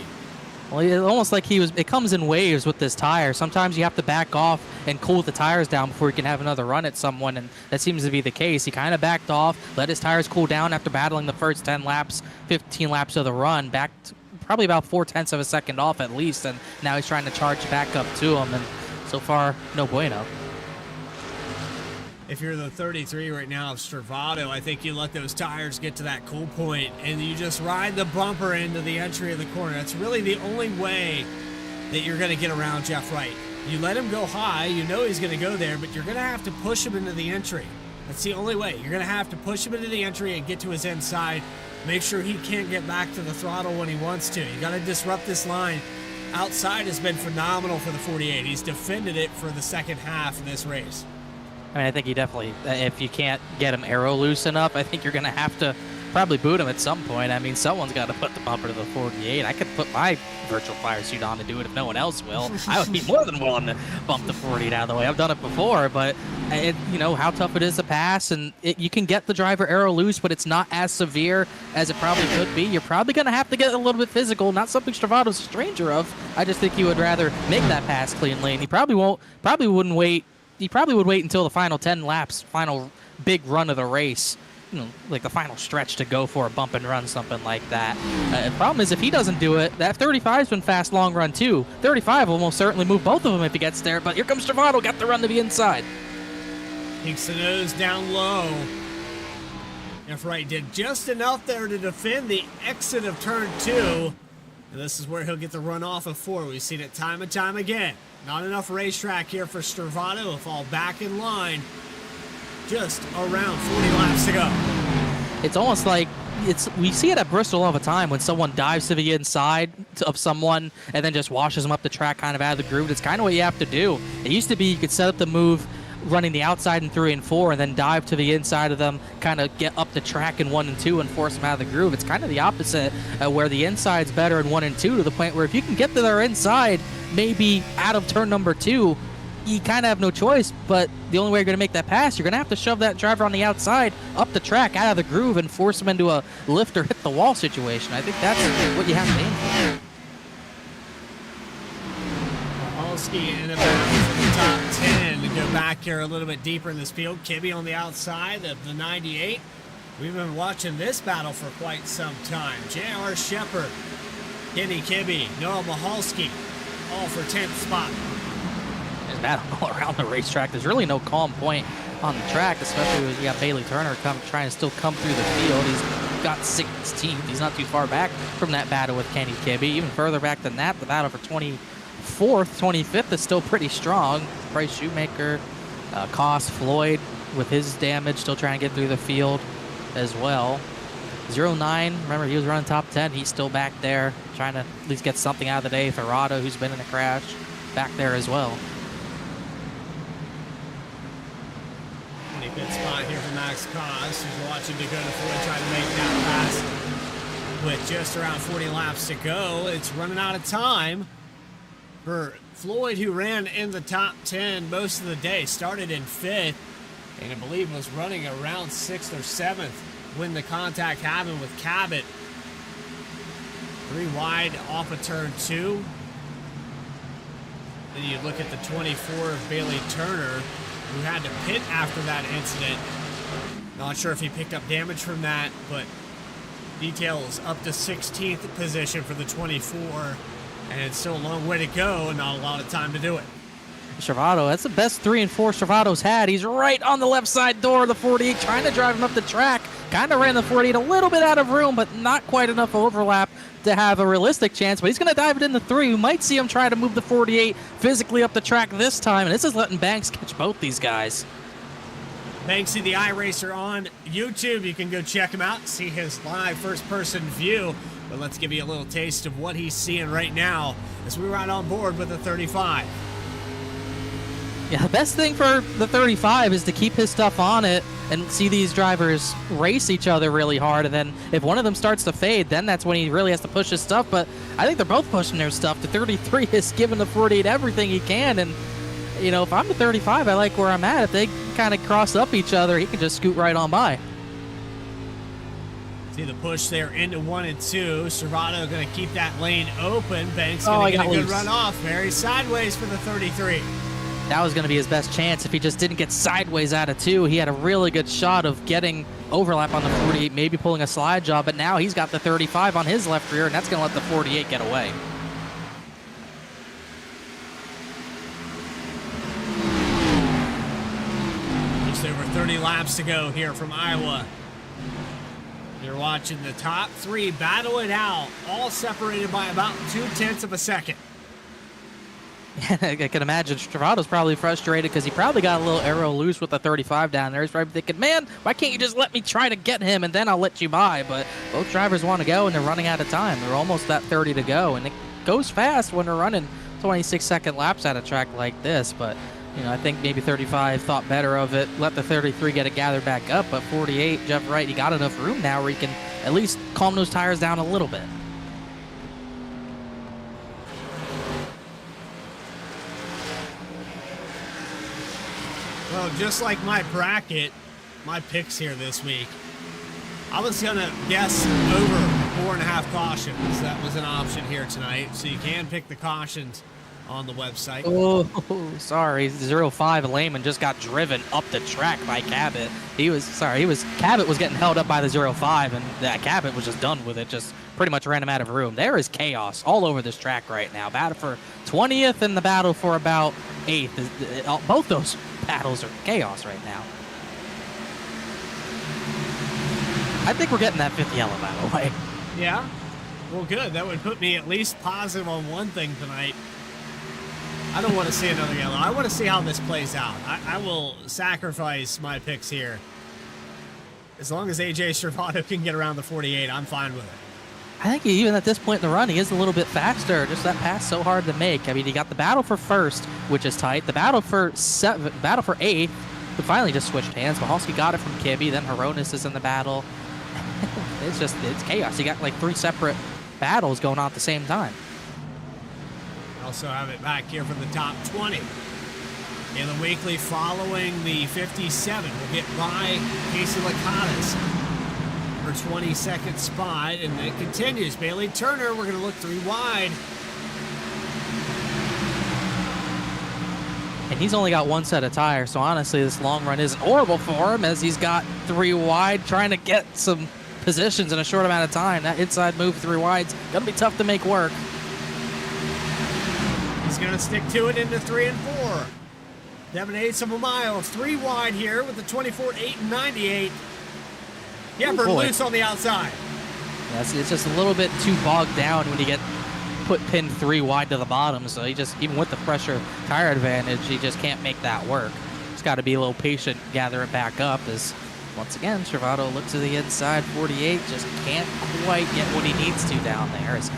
Well, it's almost like it comes in waves with this tire. Sometimes you have to back off and cool the tires down before you can have another run at someone, and that seems to be the case. He kind of backed off, let his tires cool down after battling the first 10 laps, 15 laps of the run, backed probably about 4 tenths of a second off at least, and now he's trying to charge back up to him, and so far, no bueno. If you're the 33 right now of Stravado, I think you let those tires get to that cool point and you just ride the bumper into the entry of the corner. That's really the only way that you're going to get around Jeff Wright. You let him go high, you know he's going to go there, but you're going to have to push him into the entry. That's the only way. You're going to have to push him into the entry and get to his inside. Make sure he can't get back to the throttle when he wants to. You got to disrupt this line. Outside has been phenomenal for the 48. He's defended it for the second half of this race. I mean, I think you definitely, if you can't get him aero loose enough, I think you're going to have to probably boot him at some point. I mean, someone's got to put the bumper to the 48. I could put my virtual fire suit on to do it if no one else will. I would be more than willing to bump the 48 out of the way. I've done it before, but you know how tough it is to pass, and you can get the driver aero loose, but it's not as severe as it probably could be. You're probably going to have to get a little bit physical, not something Stravado's a stranger of. I just think he would rather make that pass cleanly, and he probably wouldn't wait. He probably would wait until the final 10 laps, final big run of the race, you know, like the final stretch to go for a bump and run, something like that. The problem is if he doesn't do it, that 35's been fast long run too. 35 will most certainly move both of them if he gets there, but here comes Stravado, got the run to the inside. Keeps the nose down low. Jeff Wright did just enough there to defend the exit of turn 2. And this is where he'll get the run off of 4. We've seen it time and time again. Not enough racetrack here for Stravado. He'll fall back in line. Just around 40 laps to go. It's almost like we see it at Bristol all the time when someone dives to the inside of someone and then just washes them up the track kind of out of the groove. It's kind of what you have to do. It used to be you could set up the move running the outside in 3 and 4 and then dive to the inside of them, kind of get up the track in 1 and 2 and force them out of the groove. It's kind of the opposite, where the inside's better in 1 and 2 to the point where if you can get to their inside, maybe out of turn number 2, you kind of have no choice, but the only way you're going to make that pass, you're going to have to shove that driver on the outside up the track out of the groove and force him into a lift or hit the wall situation. I think that's what you have to aim for. In the top 10 to go back here a little bit deeper in this field. Kibbe on the outside of the 98. We've been watching this battle for quite some time. J.R. Shepard, Kenny Kibbe, Noah Mahalski, all for 10th spot. There's battle all around the racetrack. There's really no calm point on the track, especially when you got Bailey Turner trying to still come through the field. He's got 16th. He's not too far back from that battle with Kenny Kibbe. Even further back than that, the battle for 24th, 25th is still pretty strong. Bryce Shoemaker, Koss, Floyd with his damage, still trying to get through the field as well. 09, remember he was running top 10. He's still back there trying to at least get something out of the day. Ferrado, who's been in a crash, back there as well. Good spot here for Max Koss, who's watching Dakota Floyd try to make that pass with just around 40 laps to go. It's running out of time for Floyd, who ran in the top 10 most of the day. Started in 5th, and I believe was running around 6th or 7th when the contact happened with Cabot. 3 wide off of turn 2. Then you look at the 24 of Bailey Turner, who had to pit after that incident. Not sure if he picked up damage from that, but details up to 16th position for the 24, and it's still a long way to go and not a lot of time to do it. Stravado, that's the best 3 and 4 Stravado's had. He's right on the left side door of the 48, trying to drive him up the track. Kind of ran the 48 a little bit out of room, but not quite enough overlap to have a realistic chance. But he's going to dive it in the 3. We might see him try to move the 48 physically up the track this time, and this is letting Banks catch both these guys. Thanks to the iRacer on YouTube. You can go check him out, see his live first-person view. But let's give you a little taste of what he's seeing right now as we ride on board with the 35. Yeah, the best thing for the 35 is to keep his stuff on it and see these drivers race each other really hard. And then if one of them starts to fade, then that's when he really has to push his stuff. But I think they're both pushing their stuff. The 33 is giving the 48 everything he can. And, you know, if I'm the 35, I like where I'm at. If they kind of cross up each other, he can just scoot right on by. See the push there into 1 and 2. Serrato going to keep that lane open. Banks going to get a good run off. Very sideways for the 33. That was going to be his best chance if he just didn't get sideways out of 2. He had a really good shot of getting overlap on the 48, maybe pulling a slide job, but now he's got the 35 on his left rear, and that's going to let the 48 get away. Just over 30 laps to go here from Iowa. You're watching the top 3 battle it out, all separated by about 0.2 of a second. I can imagine Stravado's probably frustrated because he probably got a little arrow loose with the 35 down there. He's probably thinking, man, why can't you just let me try to get him and then I'll let you by? But both drivers want to go and they're running out of time. They're almost at 30 to go, and it goes fast when they're running 26-second laps at a track like this. But, you know, I think maybe 35 thought better of it, let the 33 get it gathered back up. But 48, Jeff Wright, he got enough room now where he can at least calm those tires down a little bit. Well, just like my bracket, my picks here this week, I was going to guess over 4.5 cautions. That was an option here tonight, so you can pick the cautions on the website. Oh, sorry. 05 Lehman just got driven up the track by Cabot. Cabot was getting held up by the 05, and that Cabot was just done with it, just pretty much ran him out of room. There is chaos all over this track right now. Battle for 20th and the battle for about 8th. Both those battles are chaos right now. I think we're getting that 5th yellow, by the way. Yeah? Well, good. That would put me at least positive on one thing tonight. I don't want to see another yellow. I want to see how this plays out. I will sacrifice my picks here. As long as AJ Servato can get around the 48, I'm fine with it. I think even at this point in the run, he is a little bit faster. Just that pass so hard to make. I mean, he got the battle for 1st, which is tight. The battle for 8th, but finally just switched hands. Mahalski got it from Kibbe. Then Hronis is in the battle. It's chaos. You got like 3 separate battles going on at the same time. Also have it back here from the top 20. In the weekly following the 57, we'll get by Casey Lakatos for 22nd spot, and it continues. Bailey Turner, we're going to look 3 wide. And he's only got 1 set of tires, so honestly, this long run isn't horrible for him as he's got 3 wide, trying to get some positions in a short amount of time. That inside move 3 wide's going to be tough to make work. He's going to stick to it into 3 and 4. 7/8 of a mile, 3 wide here with the 24, 8, and 98. Yepard loose on the outside. Yes, it's just a little bit too bogged down when you get put pin 3 wide to the bottom. So he just, even with the pressure tire advantage, he just can't make that work. He's got to be a little patient, gather it back up as, once again, Servato looks to the inside. 48 just can't quite get what he needs to down there. As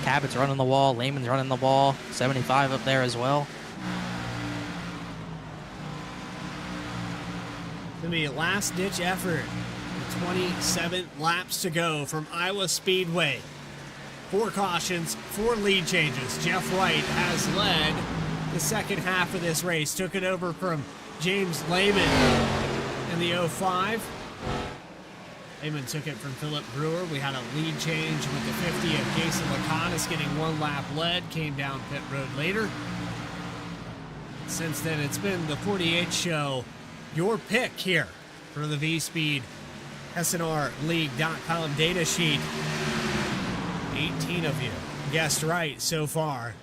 Cabot's running the wall, Lehman's running the wall, 75 up there as well. It's going to be a last-ditch effort. 27 laps to go from Iowa Speedway. 4 cautions, 4 lead changes. Jeff Wright has led the second half of this race. Took it over from James Lehman in the 05. Lehman took it from Philip Brewer. We had a lead change with the 50 of Casey Lakatos getting 1 lap led. Came down pit road later. Since then, it's been the 48 show. Your pick here for the VSPEED SNR League.com data sheet. 18 of you guessed right so far.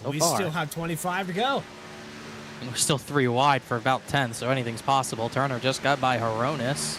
We still have 25 to go. And we're still 3 wide for about 10, so anything's possible. Turner just got by Hronis.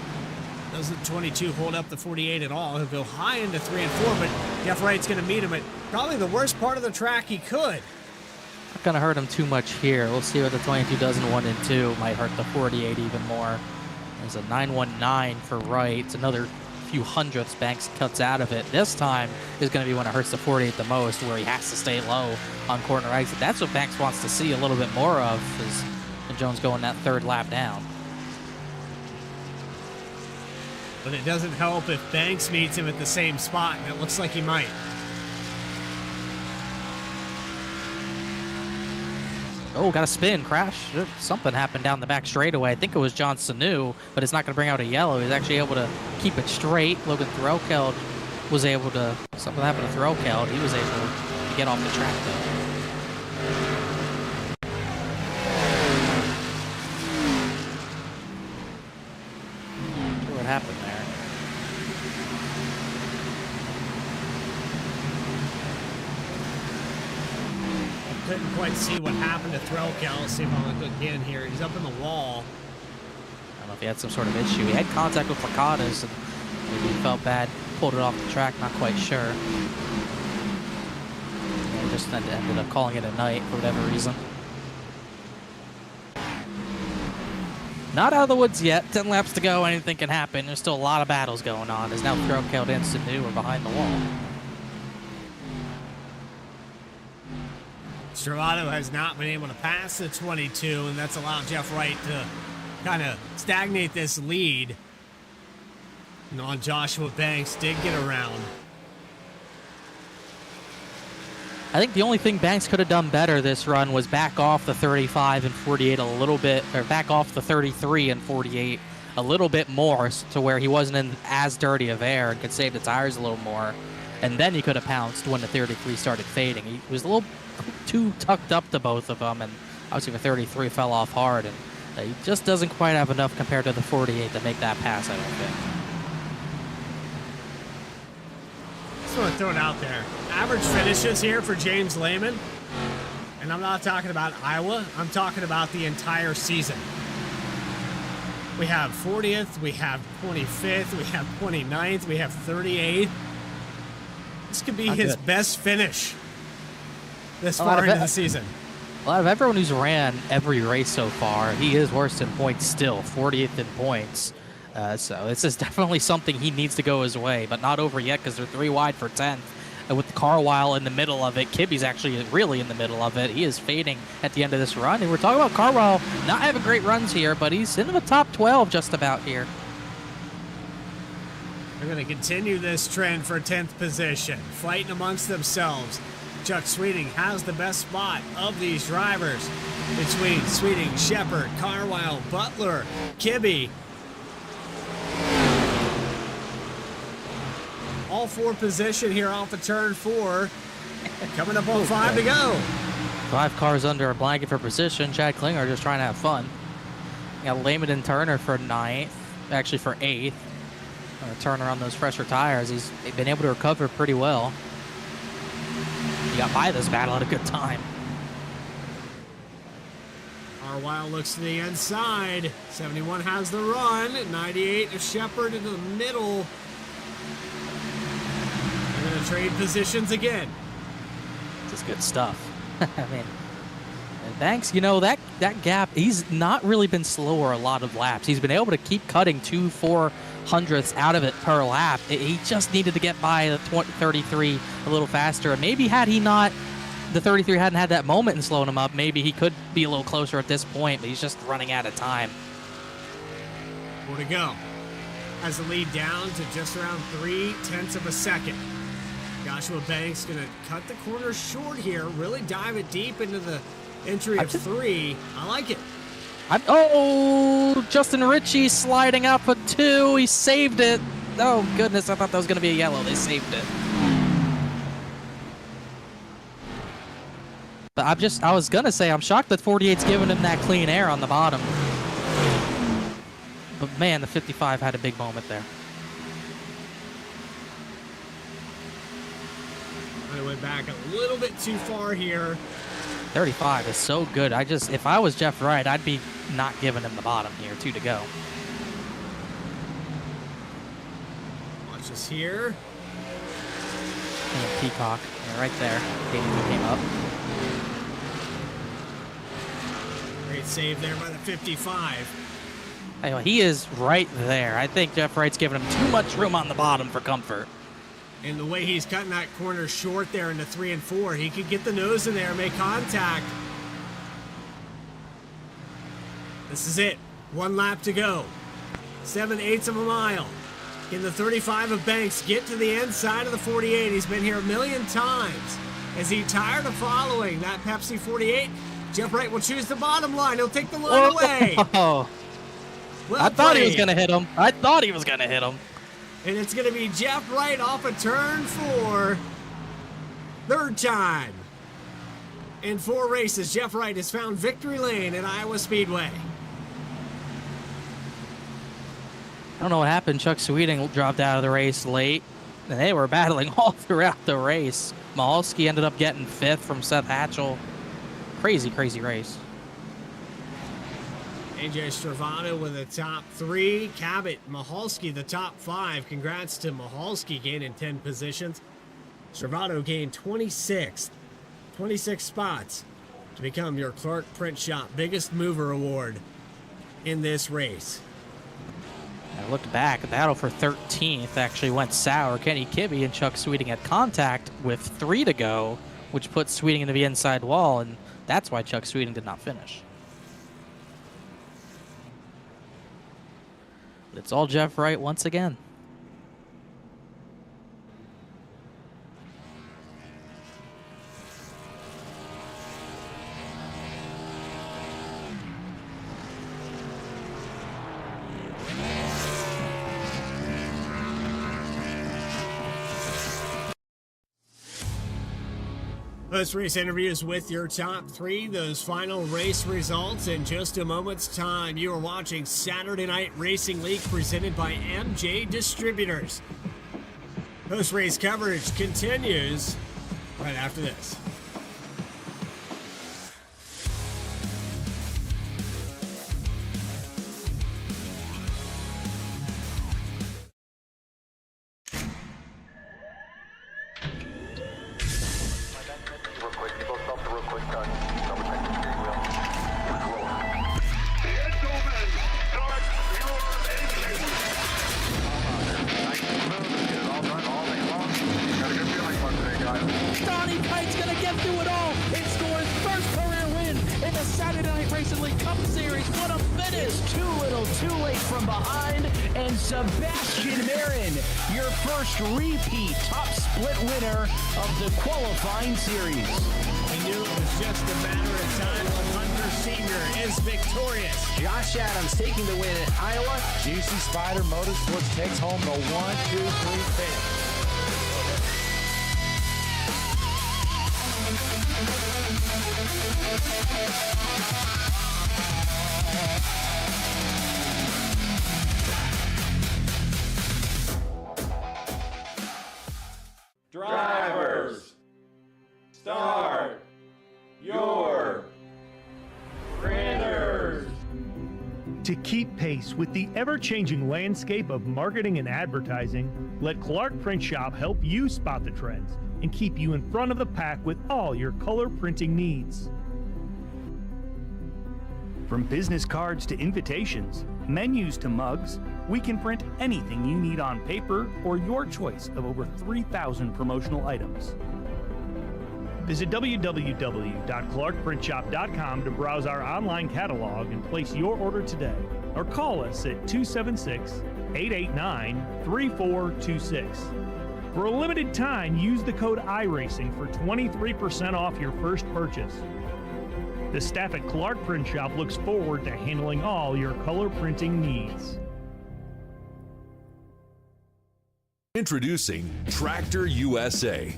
Doesn't 22 hold up the 48 at all. He'll go high into 3 and 4, but Jeff Wright's going to meet him at probably the worst part of the track he could. Not going to hurt him too much here. We'll see what the 22 does in 1 and 2. Might hurt the 48 even more. There's a 919 for Wright. It's another few hundredths Banks cuts out of it. This time is going to be when it hurts the 48 the most, where he has to stay low on corner exit. That's what Banks wants to see a little bit more of, is Jones going that 3rd lap down. But it doesn't help if Banks meets him at the same spot, and it looks like he might. Oh, got a spin, crash. Something happened down the back straightaway. I think it was John Sanu, but it's not going to bring out a yellow. He's actually able to keep it straight. Logan Threlkeld was able to, something happened to Threlkeld. He was able to get off the track, though. What happened there? Couldn't quite see what happened to Threlkeld. See if I'll look again here. He's up in the wall. I don't know if he had some sort of issue. He had contact with Placatas, and maybe he felt bad, pulled it off the track, not quite sure. And just ended up calling it a night for whatever reason. Not out of the woods yet. 10 laps to go. Anything can happen. There's still a lot of battles going on. There's now Threlkeld and Sanu are behind the wall. Stravado has not been able to pass the 22, and that's allowed Jeff Wright to kind of stagnate this lead. And Joshua Banks did get around. I think the only thing Banks could have done better this run was back off the 35 and 48 a little bit, or back off the 33 and 48 a little bit more, to where he wasn't in as dirty of air and could save the tires a little more. And then he could have pounced when the 33 started fading. He was a little too tucked up to both of them, and obviously the 33 fell off hard, and he just doesn't quite have enough compared to the 48 to make that pass, I don't think. Just want to throw it out there. Average finishes here for James Lehman, and I'm not talking about Iowa, I'm talking about the entire season. We have 40th, we have 25th, we have 29th, we have 38th. This could be his best finish this far into the season. A lot of everyone who's ran every race so far, he is worse in points still, 40th in points. So this is definitely something he needs to go his way, but not over yet because they're 3 wide for 10th. And with Carwile in the middle of it, Kibbe's actually really in the middle of it. He is fading at the end of this run. And we're talking about Carwile not having great runs here, but he's in the top 12 just about here. They're going to continue this trend for 10th position, fighting amongst themselves. Chuck Sweeting has the best spot of these drivers between Sweeting, Shepard, Carwile, Butler, Kibbe. All 4 position here off of turn 4. Coming up on 5 to go. 5 cars under a blanket for position. Chad Klinger just trying to have fun. You got Lehman and Turner for 9th, actually for 8th. Turner on those fresher tires. He's been able to recover pretty well. He got by this battle at a good time. Carwile looks to the inside. 71 has the run. 98 is Shepard into the middle. They're going to trade positions again. This is good stuff. I mean, Banks, you know, that gap, he's not really been slower a lot of laps. He's been able to keep cutting 2/400ths out of it per lap. He just needed to get by the 33 a little faster. And maybe had he not, the 33 hadn't had that moment and slowed him up, maybe he could be a little closer at this point, but he's just running out of time. 4 to go. Has the lead down to just around 0.3 of a second. Joshua Banks going to cut the corner short here, really dive it deep into the entry of 3. I like it. Oh, Justin Ritchie sliding up a 2. He saved it. Oh, goodness. I thought that was going to be a yellow. They saved it. But I was going to say, I'm shocked that 48's giving him that clean air on the bottom. But, man, the 55 had a big moment there. I went back a little bit too far here. 35 is so good. If I was Jeff Wright, I'd be not giving him the bottom here. 2 to go. Switches here. And Peacock, yeah, right there. Came up. Great save there by the 55. Anyway, he is right there. I think Jeff Wright's giving him too much room on the bottom for comfort. And the way he's cutting that corner short there into 3 and 4, he could get the nose in there and make contact. This is it. 1 lap to go. 7/8 of a mile. Can the 35 of Banks get to the inside of the 48? He's been here a million times. Is he tired of following that Pepsi 48? Jeff Wright will choose the bottom line. He'll take the line away. Well I thought he was going to hit him. And it's going to be Jeff Wright off of turn 4. Third time. In 4 races, Jeff Wright has found victory lane at Iowa Speedway. I don't know what happened. Chuck Sweeting dropped out of the race late. And they were battling all throughout the race. Mahalski ended up getting 5th from Seth Hatchell. Crazy, crazy race. AJ Stravano with the top 3. Cabot, Mahalski the top 5. Congrats to Mahalski gaining 10 positions. Stravano gained 26 spots to become your Clark Print Shop Biggest Mover Award in this race. I looked back, the battle for 13th actually went sour. Kenny Kibbe and Chuck Sweeting had contact with 3 to go, which put Sweeting into the inside wall, and that's why Chuck Sweeting did not finish. But it's all Jeff Wright once again. Post-race interviews with your top 3. Those final race results in just a moment's time. You are watching Saturday Night Racing League presented by M&J Distributors. Post-race coverage continues right after this. Sebastian Marin, your first repeat top split winner of the qualifying series. We knew it was just a matter of time. Hunter Sr. is victorious. Josh Adams taking the win at Iowa. GC Spider Motorsports takes home the 1-2-3 finish. Drivers, start your printers. To keep pace with the ever-changing landscape of marketing and advertising, let Clark Print Shop help you spot the trends and keep you in front of the pack with all your color printing needs. From business cards to invitations, menus to mugs, we can print anything you need on paper or your choice of over 3,000 promotional items. Visit www.clarkprintshop.com to browse our online catalog and place your order today, or call us at 276-889-3426. For a limited time, use the code iRacing for 23% off your first purchase. The staff at Clark Print Shop looks forward to handling all your color printing needs. Introducing Tractor USA,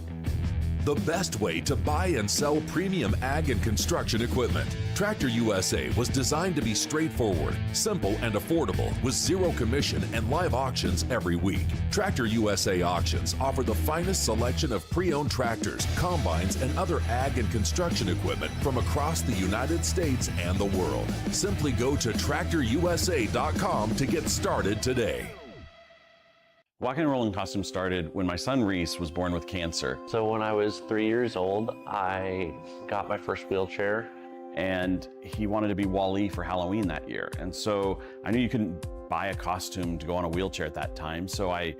the best way to buy and sell premium ag and construction equipment. Tractor USA was designed to be straightforward, simple, and affordable with zero commission and live auctions every week. Tractor USA auctions offer the finest selection of pre-owned tractors, combines, and other ag and construction equipment from across the United States and the world. Simply go to tractorusa.com to get started today. Walking and rolling costume started when my son Reese was born with cancer. So when I was 3 years old, I got my first wheelchair. And he wanted to be Wall-E for Halloween that year. And so I knew you couldn't buy a costume to go on a wheelchair at that time. So I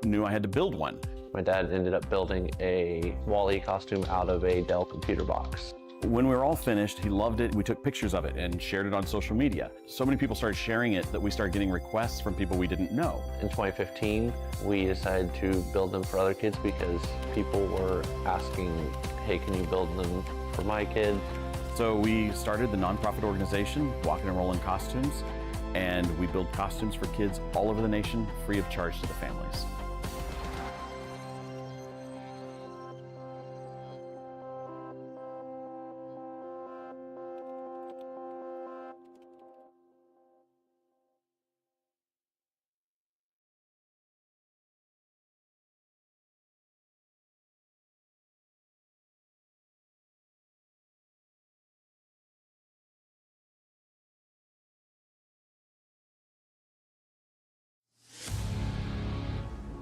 knew I had to build one. My dad ended up building a Wall-E costume out of a Dell computer box. When we were all finished, he loved it. We took pictures of it and shared it on social media. So many people started sharing it that we started getting requests from people we didn't know. In 2015, we decided to build them for other kids because people were asking, hey, can you build them for my kid? So we started the nonprofit organization, Walking and Rolling Costumes, and we build costumes for kids all over the nation, free of charge to the families.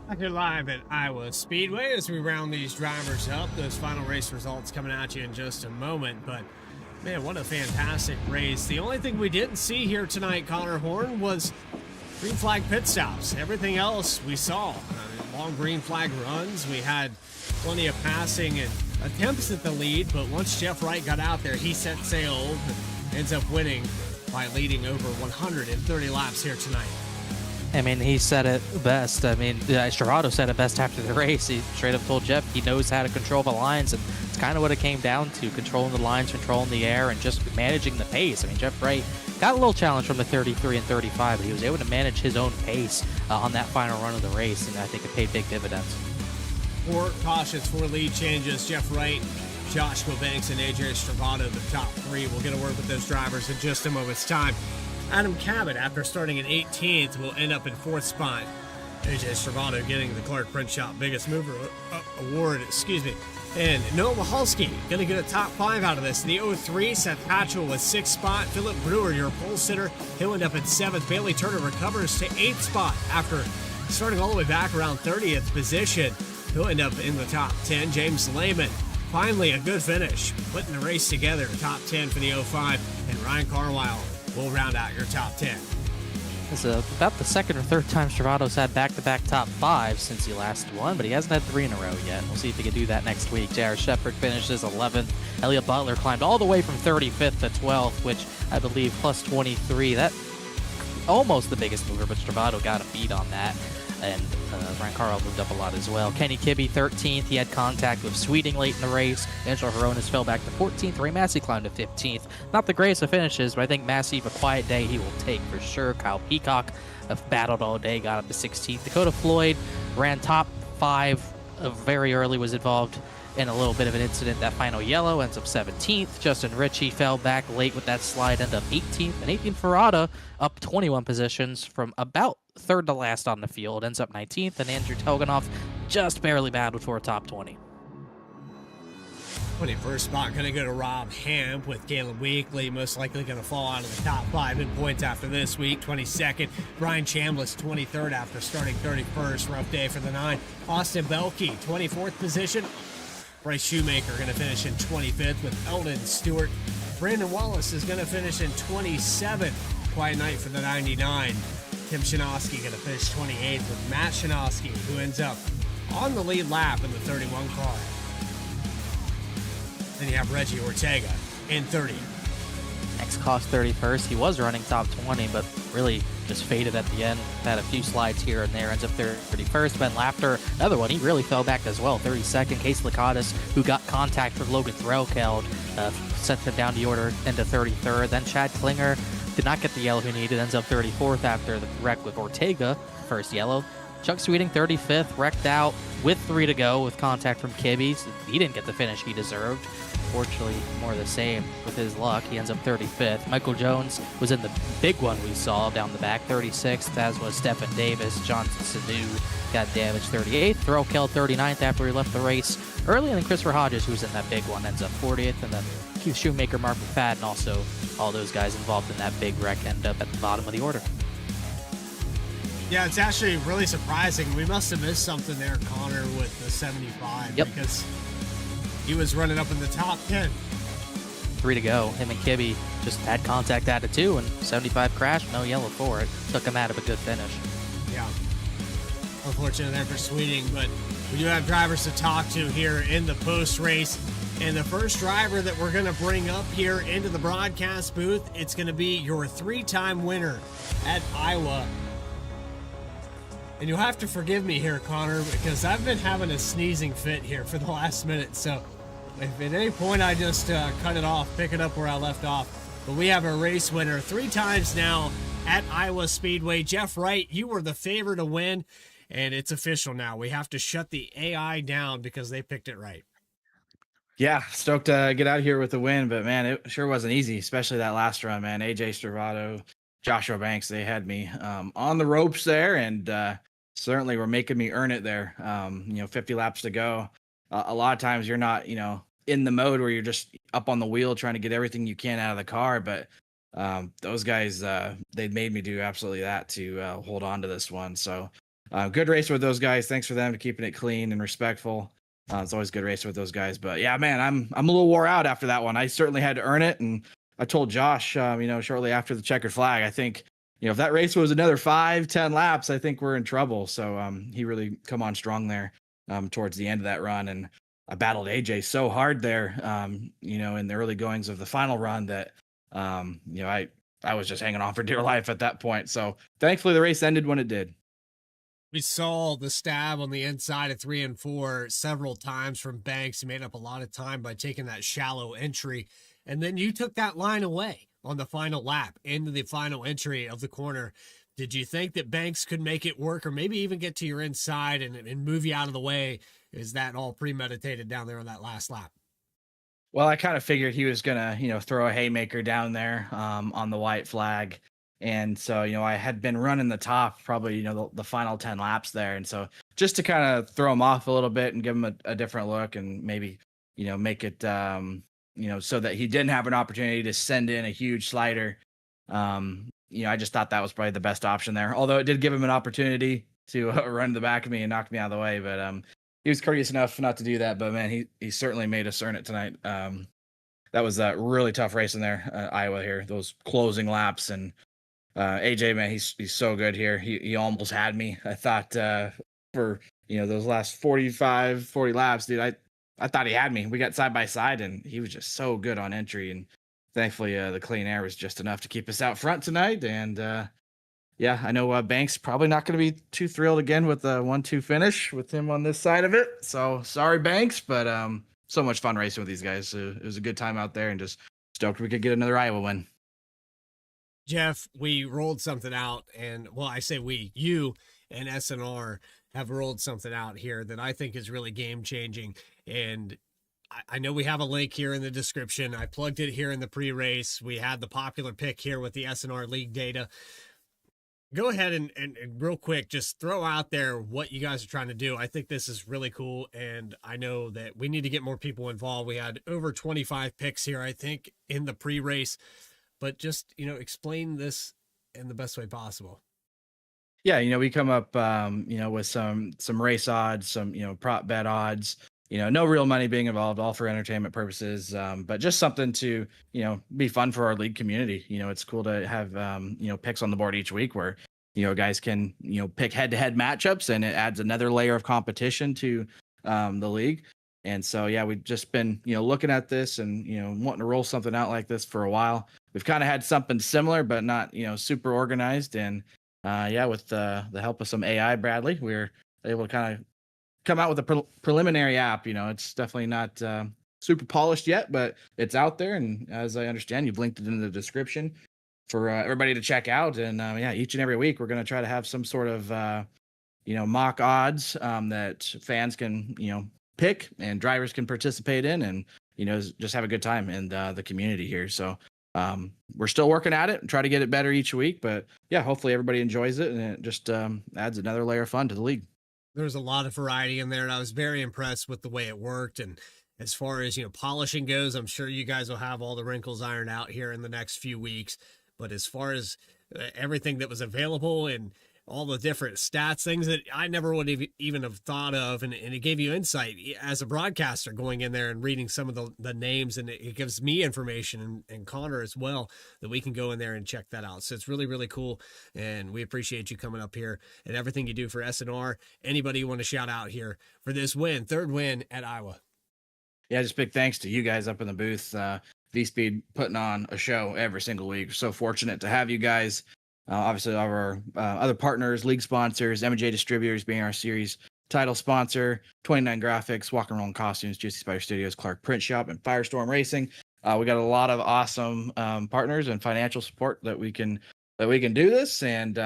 Back here live at Iowa Speedway as we round these drivers up. Those final race results coming at you in just a moment. But, man, what a fantastic race. The only thing we didn't see here tonight, Connor Horn, was green flag pit stops. Everything else we saw. Long green flag runs. We had plenty of passing and attempts at the lead. But once Jeff Wright got out there, he set sail and ends up winning by leading over 130 laps here tonight. I mean, he said it best. I mean, Estravato said it best after the race. He straight up told Jeff he knows how to control the lines, and it's kind of what it came down to, controlling the lines, controlling the air, and just managing the pace. I mean, Jeff Wright got a little challenge from the 33 and 35, but he was able to manage his own pace on that final run of the race, and I think it paid big dividends. 4 cautions, 4 lead changes. Jeff Wright, Joshua Banks, and AJ Estravato, the top 3. We'll get to work with those drivers in just a moment's time. Adam Cabot, after starting in 18th, will end up in 4th spot. AJ Estravato getting the Clark Print Shop Biggest Mover Award, And Noah Michalski going to get a top 5 out of this. In the 03, Seth Patchell with 6th spot. Philip Brewer, your pole sitter, he'll end up in 7th. Bailey Turner recovers to 8th spot after starting all the way back around 30th position. He'll end up in the top 10. James Lehman, finally a good finish, putting the race together. Top 10 for the 05. And Ryan Carlisle will round out your top 10. It's about the second or third time Stravato's had back-to-back top 5 since he last won, but he hasn't had 3 in a row yet. We'll see if he can do that next week. J.R. Shepard finishes 11th. Elliot Butler climbed all the way from 35th to 12th, which I believe plus 23. That almost the biggest mover, but Stravato got a beat on that. And Ryan Carl moved up a lot as well. Kenny Kibbe, 13th. He had contact with Sweeting late in the race. Angelo Horonis fell back to 14th. Ray Massey climbed to 15th. Not the greatest of finishes, but I think Massey, a quiet day, he will take for sure. Kyle Peacock battled all day, got up to 16th. Dakota Floyd ran top 5 very early, was involved in a little bit of an incident. That final yellow ends up 17th. Justin Ritchie fell back late with that slide, ended up 18th. And 18th Ferrata up 21 positions from about 3rd to last on the field, ends up 19th. And Andrew Telganoff just barely battled for a top 20. 21st spot going to go to Rob Hamp with Caleb Weekly, most likely going to fall out of the top 5 in points after this week. 22nd, Brian Chambliss, 23rd after starting 31st. Rough day for the 9. Austin Belkey, 24th position. Bryce Shoemaker going to finish in 25th with Eldon Stewart. Brandon Wallace is going to finish in 27th. Quiet night for the 99. Tim Shinosky going to finish 28th with Matt Shinosky, who ends up on the lead lap in the 31 car. Then you have Reggie Ortega in 30th. Next cost 31st. He was running top 20, but really just faded at the end. Had a few slides here and there. Ends up 31st. Ben Lafter, another one. He really fell back as well. 32nd. Case Lakatos, who got contact with Logan Threlkeld, sent him down the order into 33rd. Then Chad Klinger did not get the yellow he needed. Ends up 34th after the wreck with Ortega. First yellow. Chuck Sweeting, 35th. Wrecked out with 3 to go with contact from Kibbe. So he didn't get the finish he deserved. Fortunately, more of the same with his luck. He ends up 35th. Michael Jones was in the big one we saw down the back, 36th, as was Stephen Davis. Johnson Sanu got damaged, 38th. Threlkeld, 39th after he left the race early. And then Christopher Hodges, who was in that big one, ends up 40th. And then Keith Shoemaker, Mark McFadden, also all those guys involved in that big wreck end up at the bottom of the order. Yeah, it's actually really surprising. We must have missed something there, Connor, with the 75. Yep. Because he was running up in the top 10. 3 to go. Him and Kibbe just had contact at it too, and 75 crashed, no yellow for it. Took him out of a good finish. Yeah. Unfortunate there for Sweeting, but we do have drivers to talk to here in the post race. And the first driver that we're going to bring up here into the broadcast booth, it's going to be your 3-time winner at Iowa. And you'll have to forgive me here, Connor, because I've been having a sneezing fit here for the last minute. So if at any point I just cut it off, pick it up where I left off. But we have a race winner 3 times now at Iowa Speedway. Jeff Wright, you were the favorite to win, and it's official now. We have to shut the AI down because they picked it right. Yeah, stoked to get out here with the win, but man, it sure wasn't easy, especially that last run, man. AJ Stravato, Joshua Banks, they had me on the ropes there, and certainly were making me earn it there. 50 laps to go. A lot of times you're not, in the mode where you're just up on the wheel trying to get everything you can out of the car, but those guys, they made me do absolutely that to hold on to this one. So good race with those guys. Thanks for them to keeping it clean and respectful. It's always good racing with those guys, but yeah, man, I'm a little wore out after that one. I certainly had to earn it, and I told Josh, shortly after the checkered flag, I think, if that race was another 5-10 laps, I think we're in trouble. So he really come on strong there towards the end of that run, and I battled AJ so hard there, in the early goings of the final run that I was just hanging on for dear life at that point. So thankfully the race ended when it did. We saw the stab on the inside of 3 and 4 several times from Banks. He made up a lot of time by taking that shallow entry. And then you took that line away on the final lap into the final entry of the corner. Did you think that Banks could make it work, or maybe even get to your inside and move you out of the way? Is that all premeditated down there on that last lap? Well, I kind of figured he was going to, throw a haymaker down there on the white flag. And so, I had been running the top probably, the final 10 laps there. And so just to kind of throw him off a little bit and give him a different look and maybe, make it, so that he didn't have an opportunity to send in a huge slider. I just thought that was probably the best option there. Although it did give him an opportunity to run the back of me and knock me out of the way. But he was courteous enough not to do that. But, man, he certainly made us earn it tonight. That was a really tough race in there, Iowa here, those closing laps. And AJ, man, he's so good here. He almost had me. I thought for those last 40 laps, dude, I thought he had me. We got side by side, and he was just so good on entry. And thankfully, the clean air was just enough to keep us out front tonight. And I know Banks probably not going to be too thrilled again with the 1-2 finish with him on this side of it. So sorry, Banks, but so much fun racing with these guys. It was a good time out there, and just stoked we could get another Iowa win. Jeff, we rolled something out, and I say you and SNR have rolled something out here that I think is really game changing. And I know we have a link here in the description. I plugged it here in the pre-race. We had the popular pick here with the SNR league data. Go ahead and real quick, just throw out there what you guys are trying to do. I think this is really cool, and I know that we need to get more people involved. We had over 25 picks here, I think, in the pre-race. But just, explain this in the best way possible. Yeah, we come up, with some race odds, some, prop bet odds, no real money being involved, all for entertainment purposes, but just something to, be fun for our league community. It's cool to have, picks on the board each week where, guys can, pick head-to-head matchups, and it adds another layer of competition to the league. And so, yeah, we've just been, looking at this and, wanting to roll something out like this for a while. We've kind of had something similar, but not, super organized. And with the help of some AI, Bradley, we're able to kind of come out with a preliminary app. It's definitely not super polished yet, but it's out there. And as I understand, you've linked it in the description for everybody to check out. And each and every week, we're going to try to have some sort of, mock odds that fans can, pick and drivers can participate in, and, just have a good time in the community here. So we're still working at it and try to get it better each week, but hopefully everybody enjoys it, and it just adds another layer of fun to the league. There's a lot of variety in there, and I was very impressed with the way it worked. And as far as, polishing goes, I'm sure you guys will have all the wrinkles ironed out here in the next few weeks. But as far as everything that was available and all the different stats, things that I never would have even have thought of. And it gave you insight as a broadcaster going in there and reading some of the names, and it gives me information and Connor as well, that we can go in there and check that out. So it's really, really cool. And we appreciate you coming up here and everything you do for SNR. Anybody you want to shout out here for this win, third win at Iowa? Yeah, just big thanks to you guys up in the booth. VSPEED putting on a show every single week. We're so fortunate to have you guys. Obviously, our other partners, league sponsors, M&J Distributors being our series title sponsor, 29 Graphics, Walk and Roll Costumes, Juicy Spider Studios, Clark Print Shop, and FireStorm Racing. We got a lot of awesome partners and financial support that we can do this. And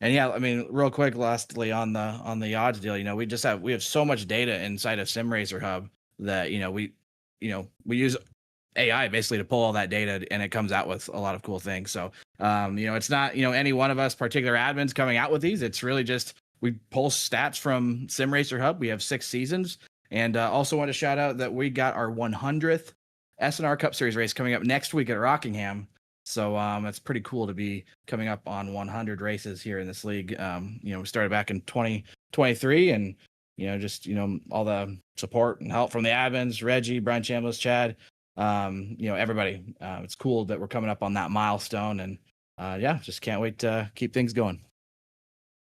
yeah, I mean, real quick, lastly on the odds deal, you know, we have so much data inside of SimRacer Hub that we use AI basically to pull all that data, and it comes out with a lot of cool things. So, it's not, any one of us particular admins coming out with these. It's really just, we pull stats from SimRacer Hub. We have 6 seasons, and also want to shout out that we got our 100th SNR Cup Series race coming up next week at Rockingham. So, it's pretty cool to be coming up on 100 races here in this league. We started back in 2023, and, all the support and help from the admins, Reggie, Brian Chambliss, Chad, everybody. It's cool that we're coming up on that milestone, and just can't wait to keep things going.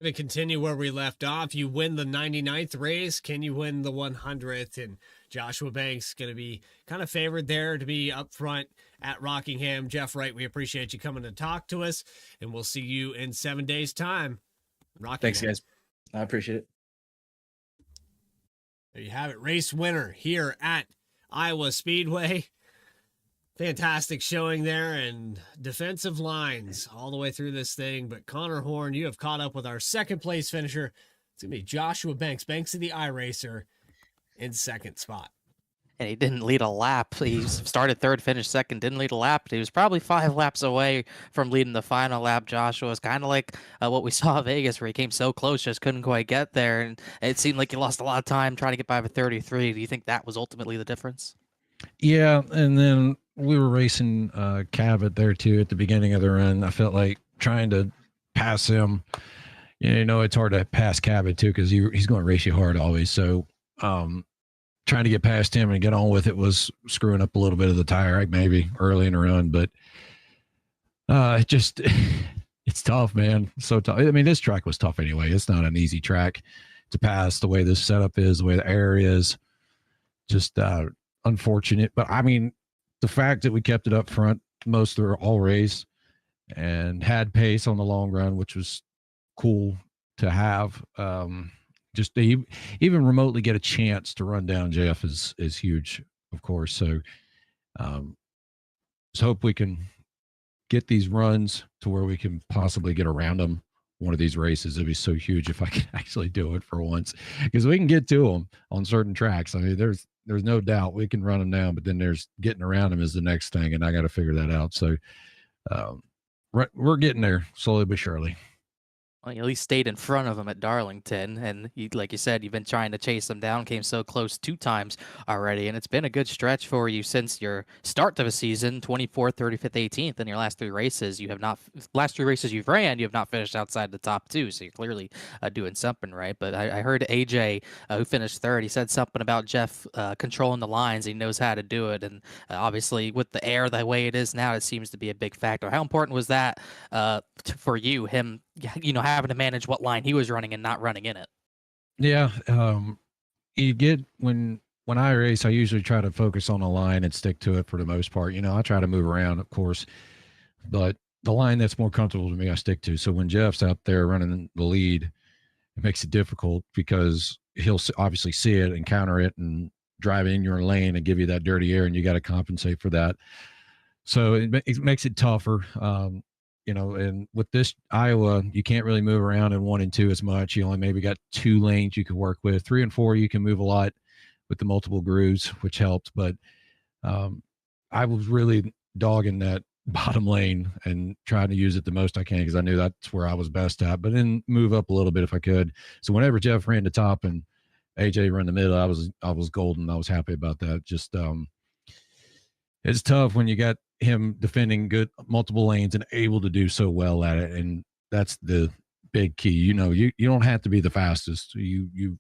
To continue where we left off, you win the 99th race. Can you win the 100th? And Joshua Banks going to be kind of favored there to be up front at Rockingham. Jeff Wright, we appreciate you coming to talk to us, and we'll see you in 7 days' time. Rockingham. Thanks, guys. I appreciate it. There you have it. Race winner here at Iowa Speedway. Fantastic showing there, and defensive lines all the way through this thing. But Connor Horn, you have caught up with our second place finisher. It's going to be Joshua Banks, Banks of the iRacer, in second spot. And he didn't lead a lap. He started third, finished second, didn't lead a lap. He was probably 5 laps away from leading the final lap. Joshua was kind of like what we saw at Vegas, where he came so close, just couldn't quite get there. And it seemed like he lost a lot of time trying to get by with 33. Do you think that was ultimately the difference? Yeah, and then we were racing Cabot there too at the beginning of the run. I felt like trying to pass him. It's hard to pass Cabot too, because he's going to race you hard always. So trying to get past him and get on with it was screwing up a little bit of the tire, maybe early in the run. But it's tough, man. So tough. I mean, this track was tough anyway. It's not an easy track to pass, the way this setup is, the way the air is. Just unfortunate. But I mean, the fact that we kept it up front most of all race and had pace on the long run, which was cool to have. Just to even remotely get a chance to run down Jeff is huge, of course. So just hope we can get these runs to where we can possibly get around them one of these races. It'd be so huge if I could actually do it for once, because we can get to them on certain tracks. I mean, there's no doubt we can run them down, but then there's getting around them is the next thing, and I got to figure that out. So we're getting there slowly but surely. Well, you at least stayed in front of him at Darlington, and like you said, you've been trying to chase him down, came so close 2 times already, and it's been a good stretch for you since your start of a season, 24th, 35th, 18th, in your last 3 races. Last 3 races you've ran, you have not finished outside the top 2, so you're clearly doing something right. But I heard AJ, who finished 3rd, he said something about Jeff controlling the lines. He knows how to do it, and obviously with the air the way it is now, it seems to be a big factor. How important was that for you, him, having to manage what line he was running and not running in it? Yeah. You get when I race, I usually try to focus on a line and stick to it for the most part. I try to move around, of course, but the line that's more comfortable to me, I stick to. So when Jeff's out there running the lead, it makes it difficult because he'll obviously see it and counter it and drive in your lane and give you that dirty air, and you got to compensate for that. So it makes it tougher. And with this Iowa, you can't really move around in 1 and 2 as much. You only maybe got 2 lanes you can work with. 3 and 4, you can move a lot with the multiple grooves, which helped. But I was really dogging that bottom lane and trying to use it the most I can, because I knew that's where I was best at, but then move up a little bit if I could. So whenever Jeff ran the top and AJ ran the middle, I was golden. I was happy about that. Just it's tough when you got him defending good multiple lanes and able to do so well at it, and that's the big key. You don't have to be the fastest. You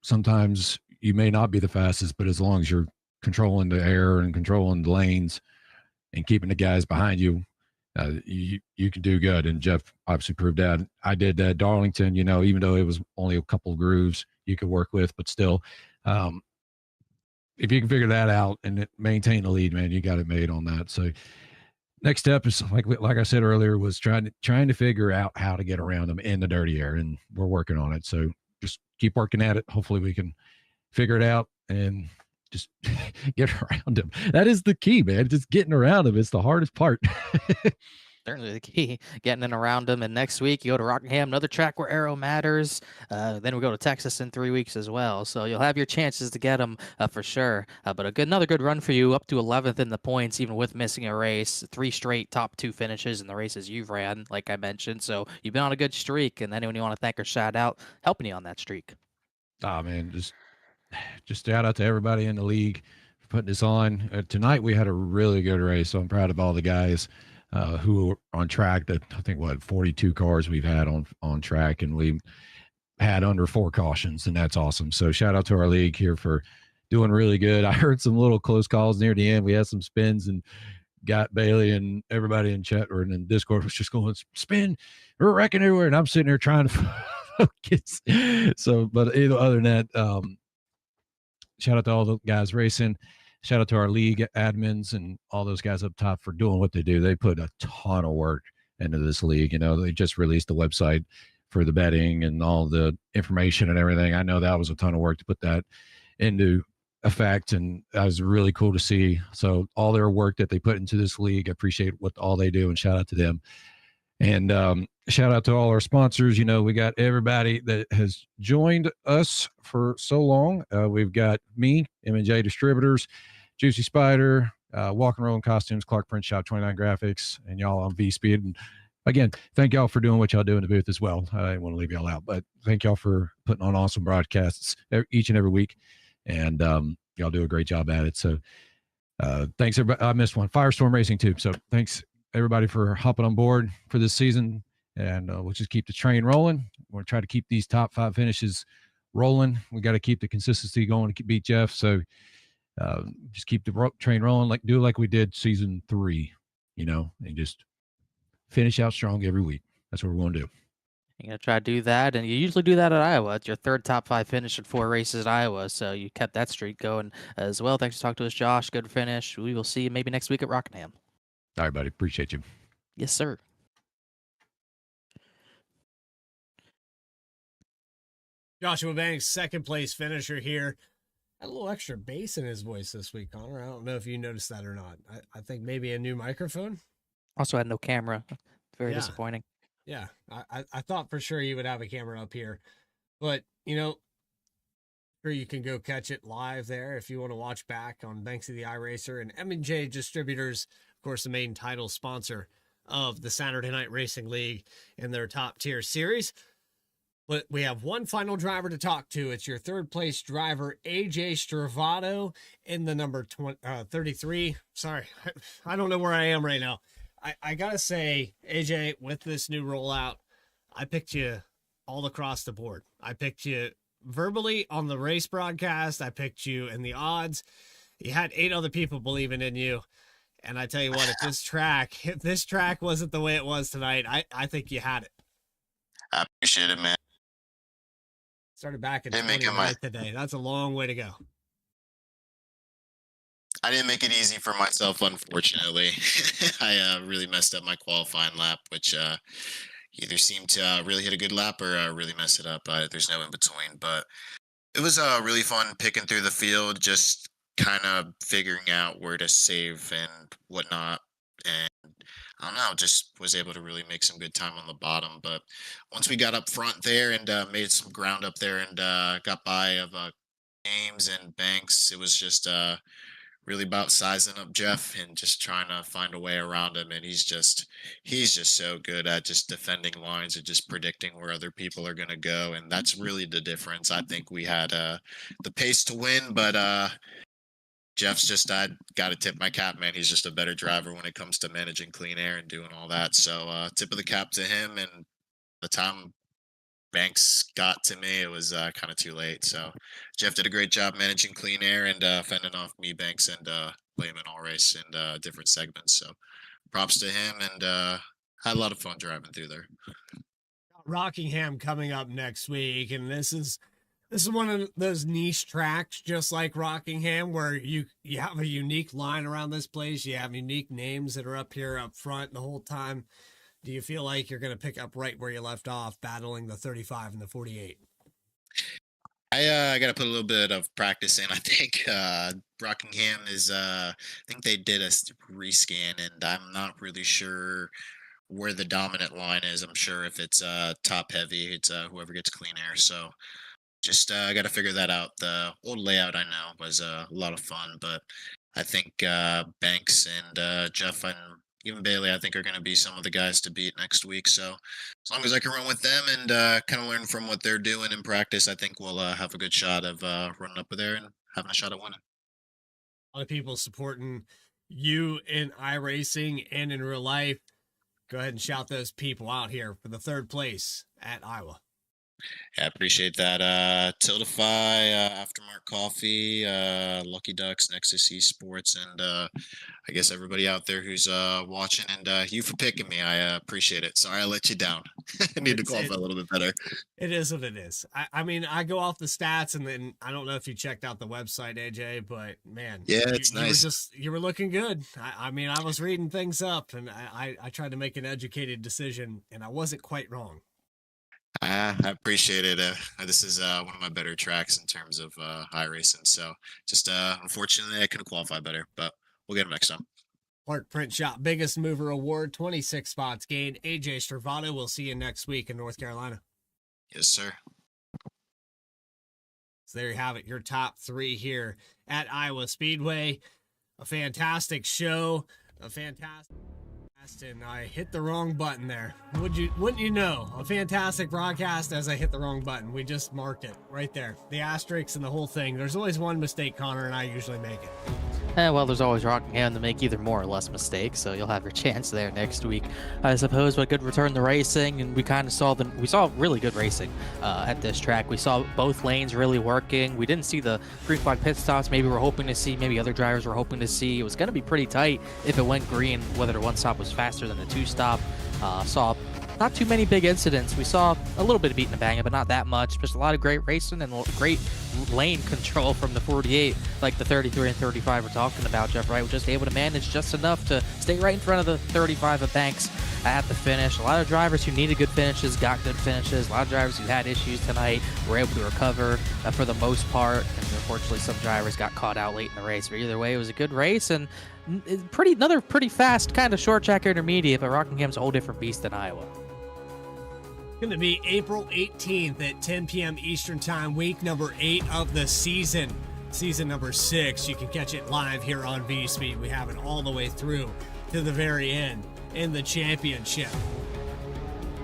sometimes you may not be the fastest, but as long as you're controlling the air and controlling the lanes and keeping the guys behind you, you can do good. And Jeff obviously proved that. I did that Darlington, even though it was only a couple of grooves you could work with, but still, if you can figure that out and maintain the lead, man, you got it made on that. So next step is like I said earlier, was trying to figure out how to get around them in the dirty air, and we're working on it. So just keep working at it. Hopefully we can figure it out and just get around them. That is the key, man. Just getting around them is the hardest part. Certainly the key, getting in around them. And next week, you go to Rockingham, another track where aero matters. Then we go to Texas in 3 weeks as well. So you'll have your chances to get them for sure. But another good run for you, up to 11th in the points, even with missing a race. 3 straight top 2 finishes in the races you've ran, like I mentioned. So you've been on a good streak. And anyone you want to thank or shout out, helping you on that streak. Oh, man, just shout out to everybody in the league for putting this on. Tonight we had a really good race, so I'm proud of all the guys who are on track. That I think 42 cars we've had on track, and we had under 4 cautions, and that's awesome. So shout out to our league here for doing really good. I heard some little close calls near the end. We had some spins, and got Bailey and everybody in chat or in Discord was just going, spin, we're wrecking everywhere, and I'm sitting there trying to focus. So, but other than that, shout out to all the guys racing. Shout out to our league admins and all those guys up top for doing what they do. They put a ton of work into this league. They just released the website for the betting and all the information and everything. I know that was a ton of work to put that into effect, and that was really cool to see. So all their work that they put into this league, I appreciate all they do, and shout out to them. And shout out to all our sponsors. We got everybody that has joined us for so long. We've got me, M&J Distributors, Juicy Spider, Walk and Roll Costumes, Clark Print Shop, 29 Graphics, and y'all on VSPEED. And again, thank y'all for doing what y'all do in the booth as well. I didn't want to leave y'all out, but thank y'all for putting on awesome broadcasts each and every week. And y'all do a great job at it. So thanks, everybody. I missed one. FireStorm Racing too. So thanks, everybody, for hopping on board for this season, and we'll just keep the train rolling. We're going to try to keep these top 5 finishes rolling. We got to keep the consistency going to beat Jeff. So just keep the train rolling, like we did season 3, and just finish out strong every week. That's what we're going to do. You're going to try to do that, and you usually do that at Iowa. It's your 3rd top 5 finish in 4 races at Iowa, so you kept that streak going as well. Thanks for talking to us, Josh. Good finish. We will see you maybe next week at Rockingham. All right, buddy. Appreciate you. Yes, sir. Joshua Banks, 2nd place finisher here. Had a little extra bass in his voice this week, Connor. I don't know if you noticed that or not. I think maybe a new microphone. Also had no camera. Very disappointing. Yeah, I thought for sure you would have a camera up here. But, sure you can go catch it live there if you want to watch back on Banks of the iRacer and M&J Distributors, of course, the main title sponsor of the Saturday Night Racing League in their top tier series. But we have one final driver to talk to. It's your 3rd place driver, AJ Stravato, in the number 33. Sorry, I don't know where I am right now. I got to say, AJ, with this new rollout, I picked you all across the board. I picked you verbally on the race broadcast. I picked you in the odds. You had 8 other people believing in you. And I tell you what, if this track wasn't the way it was tonight, I think you had it. I appreciate it, man. Started back in 29 today. That's a long way to go. I didn't make it easy for myself, unfortunately. I really messed up my qualifying lap, which either seemed to really hit a good lap or really mess it up. There's no in between. But it was really fun picking through the field, just kind of figuring out where to save and whatnot. And I don't know, just was able to really make some good time on the bottom. But once we got up front there and made some ground up there and got by of James and Banks, it was just really about sizing up Jeff and just trying to find a way around him. And he's just so good at just defending lines and just predicting where other people are going to go. And that's really the difference. I think we had the pace to win, but Jeff's just, I got to tip my cap, man. He's just a better driver when it comes to managing clean air and doing all that. So tip of the cap to him. And the time Banks got to me, it was kind of too late. So Jeff did a great job managing clean air and fending off me, Banks, and Lehman all race and different segments. So props to him, and had a lot of fun driving through there. Rockingham coming up next week, and this is one of those niche tracks, just like Rockingham, where you have a unique line around this place. You have unique names that are up here up front the whole time. Do you feel like you're going to pick up right where you left off, battling the 35 and the 48? I got to put a little bit of practice in. I think Rockingham is, I think they did a rescan, and I'm not really sure where the dominant line is. I'm sure if it's top heavy, it's whoever gets clean air. So just got to figure that out. The old layout, I know, was a lot of fun, but I think Banks and Jeff and even Bailey, I think, are going to be some of the guys to beat next week. So as long as I can run with them and kind of learn from what they're doing in practice, I think we'll have a good shot of running up there and having a shot at winning. A lot of people supporting you in iRacing and in real life. Go ahead and shout those people out here for the third place at Iowa. Yeah, I appreciate that. Tiltify, Aftermark Coffee, Lucky Ducks, Nexus Esports, and I guess everybody out there who's watching, and you for picking me. I appreciate it. Sorry I let you down. I need to qualify a little bit better. It is what it is. I mean, I go off the stats, and then I don't know if you checked out the website, AJ, but man, yeah, it's nice. You were looking good. I mean, I was reading things up, and I tried to make an educated decision, and I wasn't quite wrong. I appreciate it. This is one of my better tracks in terms of iRacing. So just unfortunately, I couldn't qualify better, but we'll get them next time. Clark Print Shop Biggest Mover Award, 26 spots gained. AJ Stravado, we'll see you next week in North Carolina. Yes, sir. So there you have it, your top three here at Iowa Speedway. A fantastic show, a fantastic... And I hit the wrong button there. Wouldn't you know? A fantastic broadcast as I hit the wrong button. We just marked it right there. The asterisks and the whole thing. There's always one mistake, Connor, and I usually make it. Well, there's always Rockingham to make either more or less mistakes, so you'll have your chance there next week, I suppose. But good return to racing, and we kind of saw really good racing at this track. We saw both lanes really working. We didn't see the green flag pit stops. Maybe we're hoping to see. Maybe other drivers were hoping to see. It was going to be pretty tight if it went green, whether the one stop was faster than the two stop. Saw not too many big incidents. We saw a little bit of beating and banging, but not that much. Just a lot of great racing and great lane control from the 48, like the 33 and 35 we're talking about. Jeff Wright was just able to manage just enough to stay right in front of the 35 of Banks at the finish. A lot of drivers who needed good finishes got good finishes. A lot of drivers who had issues tonight were able to recover for the most part. And unfortunately, some drivers got caught out late in the race. But either way, it was a good race and another pretty fast kind of short track intermediate. But Rockingham's a whole different beast than Iowa. Going to be April 18th at 10 p.m. Eastern Time, week number 8 of the season number 6. You can catch it live here on VSPEED. We have it all the way through to the very end in the championship.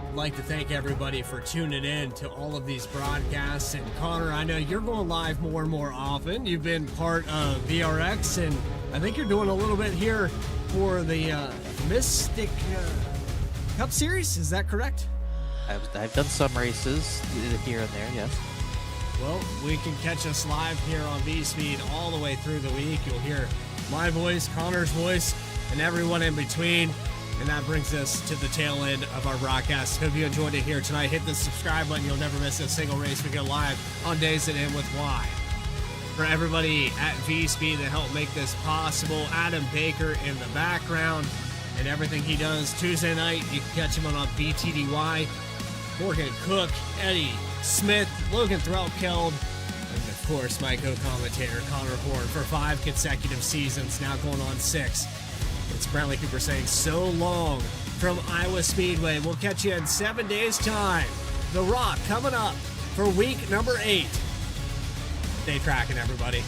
I'd like to thank everybody for tuning in to all of these broadcasts. And Connor, I know you're going live more and more often. You've been part of VRX, and I think you're doing a little bit here for the Mystic Cup Series. Is that correct? I've done some races here and there, yes. Well, we can catch us live here on VSPEED all the way through the week. You'll hear my voice, Connor's voice, and everyone in between. And that brings us to the tail end of our broadcast. Hope you enjoyed it here tonight. Hit the subscribe button. You'll never miss a single race. We go live on days that end with Y. For everybody at VSPEED that helped make this possible, Adam Baker in the background and everything he does Tuesday night, you can catch him on BTDY. Morgan Cook, Eddie Smith, Logan Threlkeld, and of course my co-commentator Connor Horn for 5 consecutive seasons, now going on 6. It's Bradley Cooper saying so long from Iowa Speedway. We'll catch you in 7 days' time. The Rock coming up for week number 8. Stay tracking, everybody.